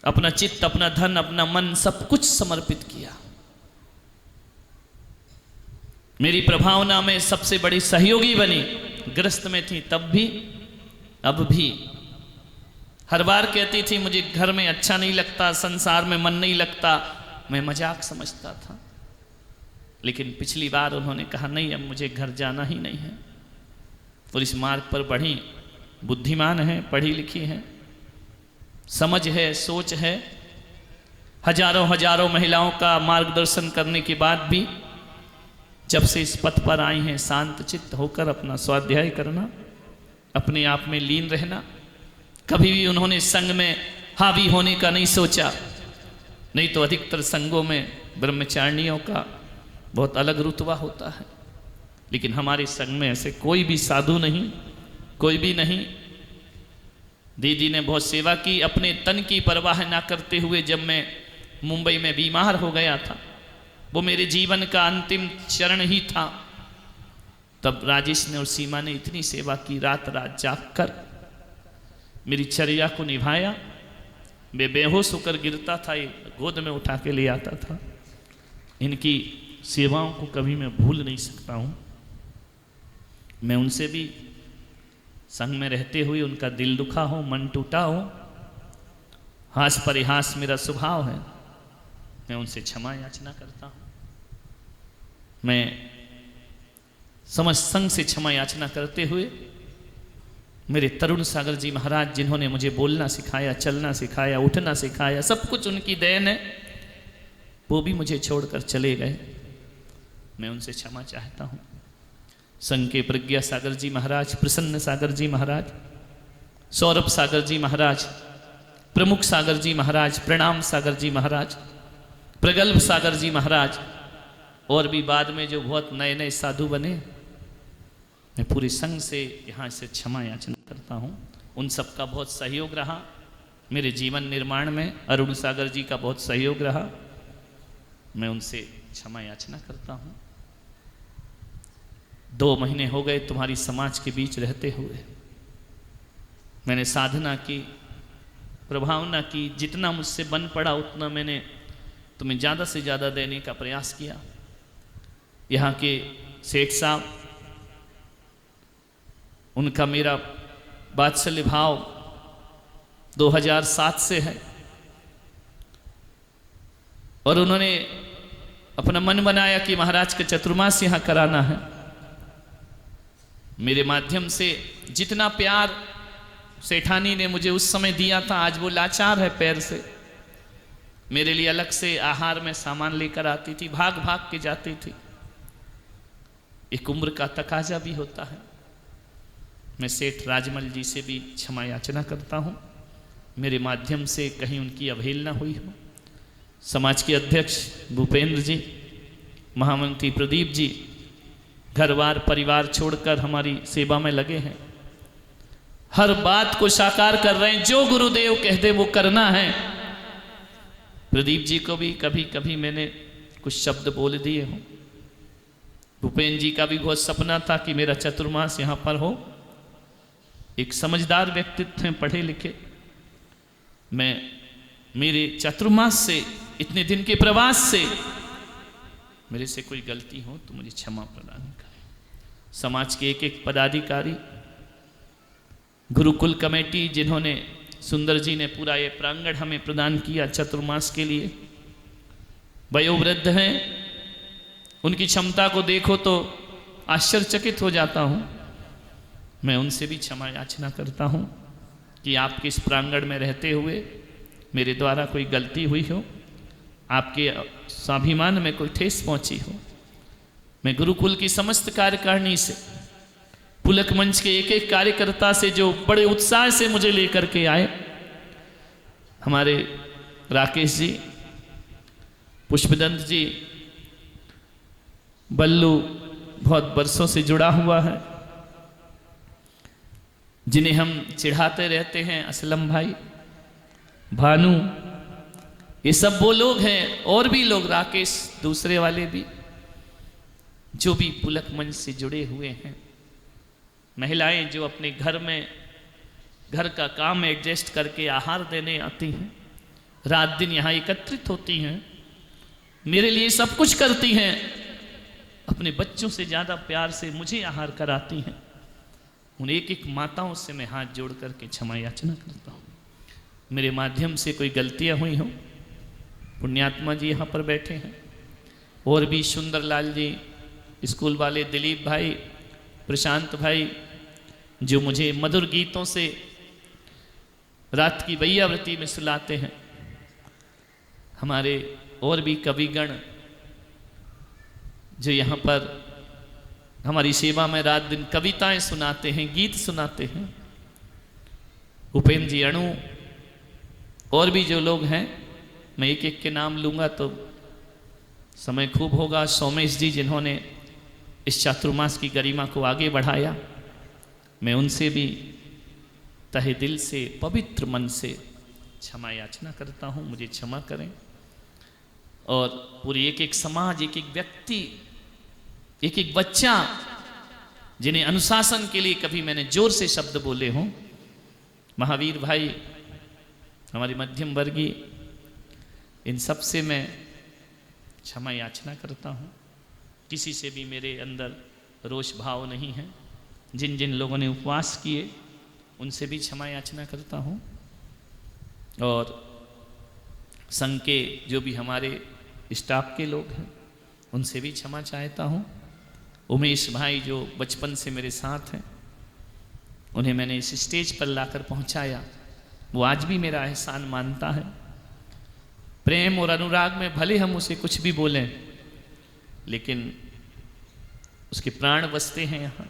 अपना चित्त, अपना धन, अपना मन सब कुछ समर्पित किया। मेरी प्रभावना में सबसे बड़ी सहयोगी बनी, ग्रस्त में थी तब भी अब भी। हर बार कहती थी मुझे घर में अच्छा नहीं लगता, संसार में मन नहीं लगता, मैं मजाक समझता था, लेकिन पिछली बार उन्होंने कहा नहीं अब मुझे घर जाना ही नहीं है, और इस मार्ग पर बढ़ी बुद्धिमान हैं, पढ़ी लिखी हैं, समझ है, सोच है। हजारों हजारों महिलाओं का मार्गदर्शन करने के बाद भी जब से इस पथ पर आई हैं, शांत चित्त होकर अपना स्वाध्याय करना, अपने आप में लीन रहना। कभी भी उन्होंने संग में हावी होने का नहीं सोचा। नहीं तो अधिकतर संगों में ब्रह्मचारिणियों का बहुत अलग रुतबा होता है, लेकिन हमारे संग में ऐसे कोई भी साधु नहीं, कोई भी नहीं। दीदी ने बहुत सेवा की, अपने तन की परवाह ना करते हुए। जब मैं मुंबई में बीमार हो गया था, वो मेरे जीवन का अंतिम चरण ही था, तब राजेश ने और सीमा ने इतनी सेवा की, रात रात जाग कर मेरी चर्या को निभाया। मैं बेहोश होकर गिरता था, ये गोद में उठा के ले आता था। इनकी सेवाओं को कभी मैं भूल नहीं सकता हूँ। मैं उनसे भी संग में रहते हुए उनका दिल दुखा हो, मन टूटा हो, हास परिहास मेरा स्वभाव है, मैं उनसे क्षमा याचना करता हूँ। मैं समस्त संग से क्षमा याचना करते हुए मेरे तरुण सागर जी महाराज, जिन्होंने मुझे बोलना सिखाया, चलना सिखाया, उठना सिखाया, सब कुछ उनकी देन है, वो भी मुझे छोड़कर चले गए। मैं उनसे क्षमा चाहता हूँ। संघ के प्रज्ञा सागर जी महाराज, प्रसन्न सागर जी महाराज, सौरभ सागर जी महाराज, प्रमुख सागर जी महाराज, प्रणाम सागर जी महाराज, प्रगल्भ सागर जी महाराज, और भी बाद में जो बहुत नए नए साधु बने, मैं पूरे संघ से यहाँ से क्षमा याचना करता हूँ। उन सबका बहुत सहयोग रहा मेरे जीवन निर्माण में। अरुण सागर जी का बहुत सहयोग रहा, मैं उनसे क्षमा याचना करता हूँ। 2 महीने हो गए तुम्हारी समाज के बीच रहते हुए। मैंने साधना की, प्रभावना की, जितना मुझसे बन पड़ा उतना मैंने तुम्हें ज़्यादा से ज़्यादा देने का प्रयास किया। यहाँ के सेठ साहब, उनका मेरा वात्सल्य भाव 2007 से है, और उन्होंने अपना मन बनाया कि महाराज का चतुर्मास यहाँ कराना है। मेरे माध्यम से जितना प्यार सेठानी ने मुझे उस समय दिया था, आज वो लाचार है पैर से। मेरे लिए अलग से आहार में सामान लेकर आती थी, भाग भाग के जाती थी। एक उम्र का तकाजा भी होता है। मैं सेठ राजमल जी से भी क्षमा याचना करता हूँ, मेरे माध्यम से कहीं उनकी अवहेलना हुई हो। समाज के अध्यक्ष भूपेंद्र जी, महामंत्री प्रदीप जी, घर-बार परिवार छोड़कर हमारी सेवा में लगे हैं, हर बात को साकार कर रहे हैं। जो गुरुदेव कह दे वो करना है। प्रदीप जी को भी कभी कभी मैंने कुछ शब्द बोल दिए हों। भूपेंद्र जी का भी बहुत सपना था कि मेरा चतुर्मास यहाँ पर हो। एक समझदार व्यक्तित्व हैं, पढ़े लिखे। मैं मेरे चतुर्मास से, इतने दिन के प्रवास से मेरे से कोई गलती हो तो मुझे क्षमा प्रदान करें। समाज के एक एक पदाधिकारी, गुरुकुल कमेटी, जिन्होंने, सुंदर जी ने पूरा ये प्रांगण हमें प्रदान किया चतुर्मास के लिए, वयोवृद्ध हैं, उनकी क्षमता को देखो तो आश्चर्यचकित हो जाता हूँ। मैं उनसे भी क्षमा याचना करता हूँ कि आपके इस प्रांगण में रहते हुए मेरे द्वारा कोई गलती हुई हो, आपके स्वाभिमान में कोई ठेस पहुँची हो। मैं गुरुकुल की समस्त कार्यकारिणी से, पुलक मंच के एक एक कार्यकर्ता से, जो बड़े उत्साह से मुझे लेकर के आए, हमारे राकेश जी, पुष्पदंत जी, बल्लू बहुत बरसों से जुड़ा हुआ है, जिन्हें हम चिढ़ाते रहते हैं, असलम भाई, भानु, ये सब वो लोग हैं, और भी लोग, राकेश, दूसरे वाले भी, जो भी पुलक मंच से जुड़े हुए हैं। महिलाएं जो अपने घर में घर का काम एडजस्ट करके आहार देने आती हैं, रात दिन यहाँ एकत्रित होती हैं, मेरे लिए सब कुछ करती हैं, अपने बच्चों से ज़्यादा प्यार से मुझे आहार कराती हैं। उन एक एक माताओं से मैं हाथ जोड़ करके क्षमा याचना करता हूँ। मेरे माध्यम से कोई गलतियाँ हुई हों, पुण्यात्मा जी यहाँ पर बैठे हैं, और भी सुंदरलाल जी, स्कूल वाले दिलीप भाई, प्रशांत भाई, जो मुझे मधुर गीतों से रात की वैयावृत्ति में सुलाते हैं, हमारे और भी कविगण जो यहाँ पर हमारी सेवा में रात दिन कविताएं सुनाते हैं, गीत सुनाते हैं, उपेंद्र जी, अणु और भी जो लोग हैं, मैं एक एक के नाम लूँगा तो समय खूब होगा। सोमेश जी जिन्होंने इस चातुर्मास की गरिमा को आगे बढ़ाया, मैं उनसे भी तहे दिल से पवित्र मन से क्षमा याचना करता हूँ, मुझे क्षमा करें। और पूरी एक एक समाज, एक एक व्यक्ति, एक एक बच्चा जिन्हें अनुशासन के लिए कभी मैंने जोर से शब्द बोले हों, महावीर भाई, हमारी मध्यम वर्गीय, इन सब से मैं क्षमा याचना करता हूँ। किसी से भी मेरे अंदर रोष भाव नहीं है। जिन जिन लोगों ने उपवास किए उनसे भी क्षमा याचना करता हूँ। और संघ के जो भी हमारे स्टाफ के लोग हैं उनसे भी क्षमा चाहता हूँ। उमेश भाई जो बचपन से मेरे साथ हैं, उन्हें मैंने इस स्टेज पर लाकर पहुँचाया, वो आज भी मेरा एहसान मानता है। प्रेम और अनुराग में भले हम उसे कुछ भी बोलें, लेकिन उसके प्राण बसते हैं यहाँ,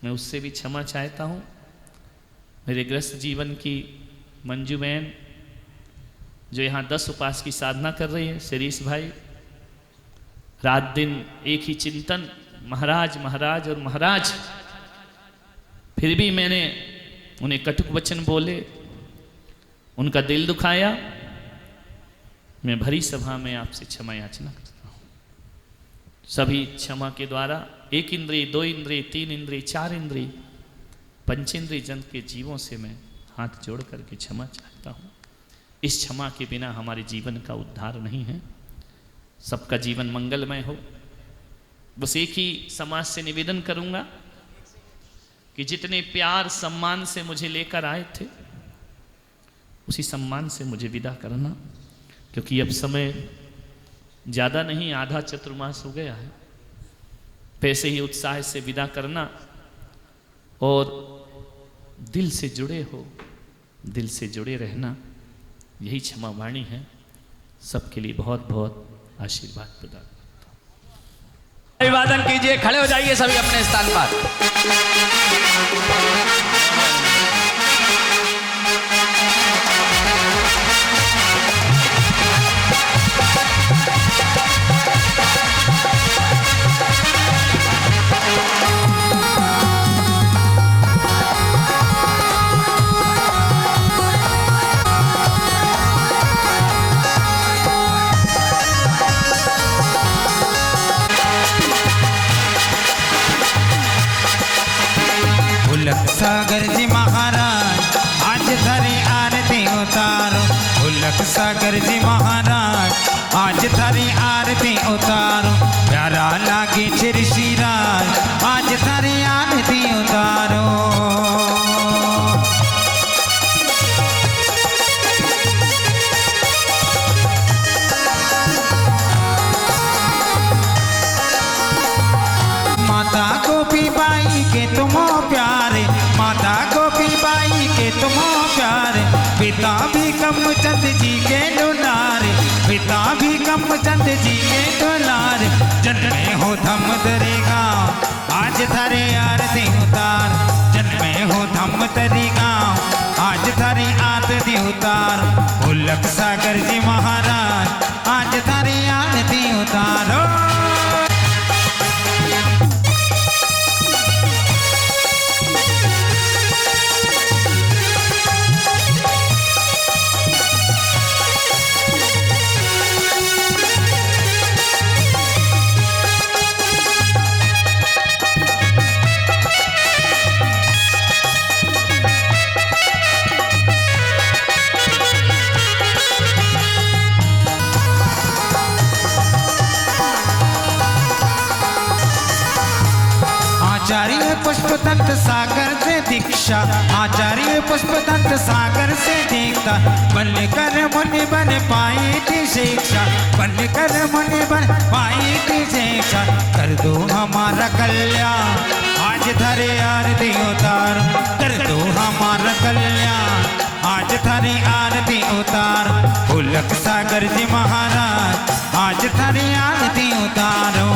मैं उससे भी क्षमा चाहता हूँ। मेरे ग्रस्त जीवन की मंजू बहन जो यहाँ 10 उपास की साधना कर रही है, शिरीष भाई, रात दिन एक ही चिंतन, महाराज महाराज और महाराज, फिर भी मैंने उन्हें कटुक वचन बोले, उनका दिल दुखाया। मैं भरी सभा में आपसे क्षमा याचना करता हूँ। सभी क्षमा के द्वारा 1 इंद्रिय, 2 इंद्रिय, 3 इंद्रिय, 4 इंद्रिय, पंचेंद्रिय जन के जीवों से मैं हाथ जोड़ करके क्षमा चाहता हूँ। इस क्षमा के बिना हमारे जीवन का उद्धार नहीं है। सबका जीवन मंगलमय हो। बस एक ही समाज से निवेदन करूँगा कि जितने प्यार सम्मान से मुझे लेकर आए थे, उसी सम्मान से मुझे विदा करना, क्योंकि अब समय ज़्यादा नहीं, आधा चतुर्मास हो गया है। पैसे ही उत्साह से विदा करना और दिल से जुड़े हो, दिल से जुड़े रहना, यही क्षमा वाणी है। सबके लिए बहुत बहुत आशीर्वाद प्रदान करता हूँ। अभिवादन कीजिए, खड़े हो जाइए सभी अपने स्थान पर। सागर जी महाराज आज थारी आरती उतारो। भुलक सागर जी महाराज आज थारी आरती उतारो। प्यारा लागे श्री राज आज थारी आरती उतारो। माता गोपी बाई के तुम प्यारे, माता गोपी बाई के तुम प्यारे। पिता भी कमचंद जी के दुलारे, पिता भी कमचंद जी के दुलारे। जन्मे हो धम तरी गाँव आज थारे आरती उतार। जन्मे हो धम तरी गाँव आज थारी आरती उतार। भुलक सागर जी महाराज आज थारी आरती उतारो। आचार्य पुष्पदंत सागर से दीक्षा, आचार्य पुष्पदंत सागर से दीक्षा। बन कर मुनि बन पाई थी शिक्षा, बन कर मुनि बन पाई थी शिक्षा। कर दो हमारा कल्याण आज आज थारे आरती उतार कर दो हमारा कल्याण आज थारी आरती उतार पुलक सागर जी महाराज आज थारी आरती उतारो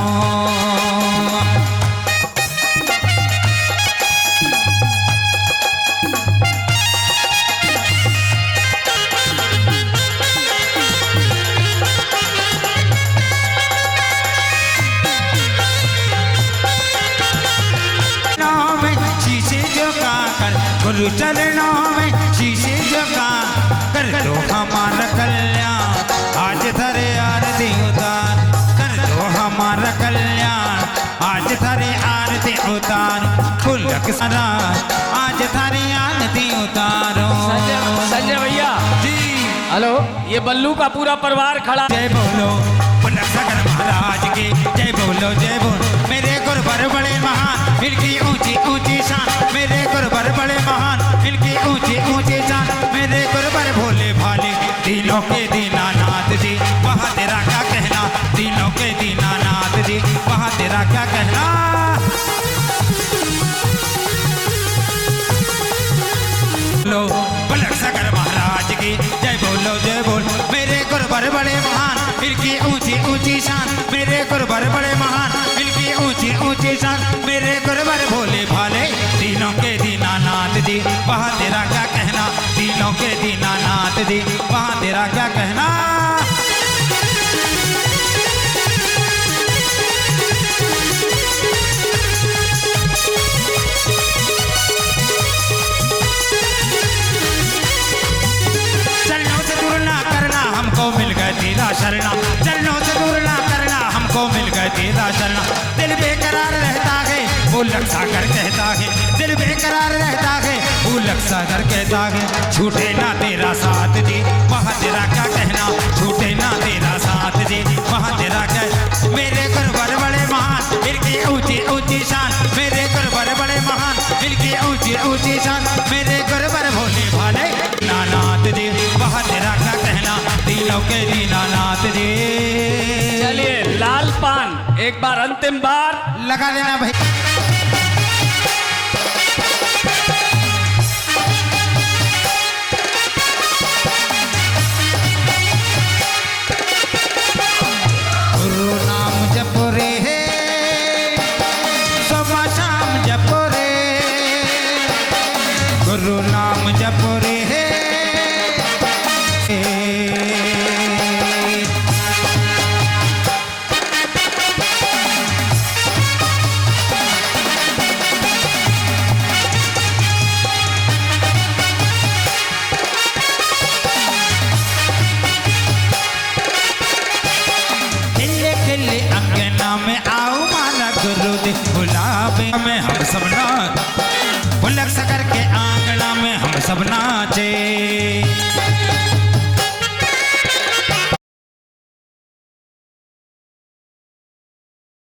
गुरु चरणों में शीशे झुका कर दो हमारा कल्याण आज थारे आरती उतार कर दो हमारा कल्याण आज थारे आरती उतार पुलक सारा आज थारी आरती उतारो संजय भैया जी हेलो, ये बल्लू का पूरा परिवार खड़ा। जय बोलो पुलक सागर महाराज की जय बोलो जय बोलो मेरे गुरुवर बड़े महान इनकी ऊंची ऊंची शान मेरे गुरुवर बड़े महान इनकी ऊंची ऊंची शान मेरे गुरुवर भोले भाले दिलों के दीनानाथ जी वहाँ तेरा क्या कहना दिलों के दीनानाथ जी वहाँ तेरा क्या कहना लो पुलक सागर महाराज की जय बोलो मेरे गुरुवर बड़े महान इनकी ऊंची ऊंची शान मेरे गुरुवर बड़े महान इनकी ऊंची ऊंची शान मेरे गुरुवर भोले भाले तीनों के दीनानाथ जी वहाँ तेरा क्या कहना तीनों के दीनानाथ जी वहाँ तेरा क्या कहना शरणा चरणों से दूर ना करना हमको मिल गए तेरा शरणा दिल बेकरार रहता है पुलक सागर कहता है दिल बेकरार रहता है पुलक सागर कहता है छूटे ना तेरा साथ जी वहाँ तेरा क्या कहना छूटे ना तेरा साथ जी वहाँ तेरा क्या मेरे गुरुवर बड़े महान इनकी ऊंची ऊंची शान मेरे गुरुवर बड़े महान इनकी ऊंची ऊंची शान मेरे गुरुवर भोले भाले नानाथ जी वहाँ तेरा क्या कहना तीनों के दीनानाथ जी चलिए लाल पान एक बार अंतिम बार लगा देना भाई गुरु नाम जपो रे सुबह शाम जपो रे गुरु नाम जपो रे में हम सब नाच पुलक सागर के आंगना में हम सब नाचे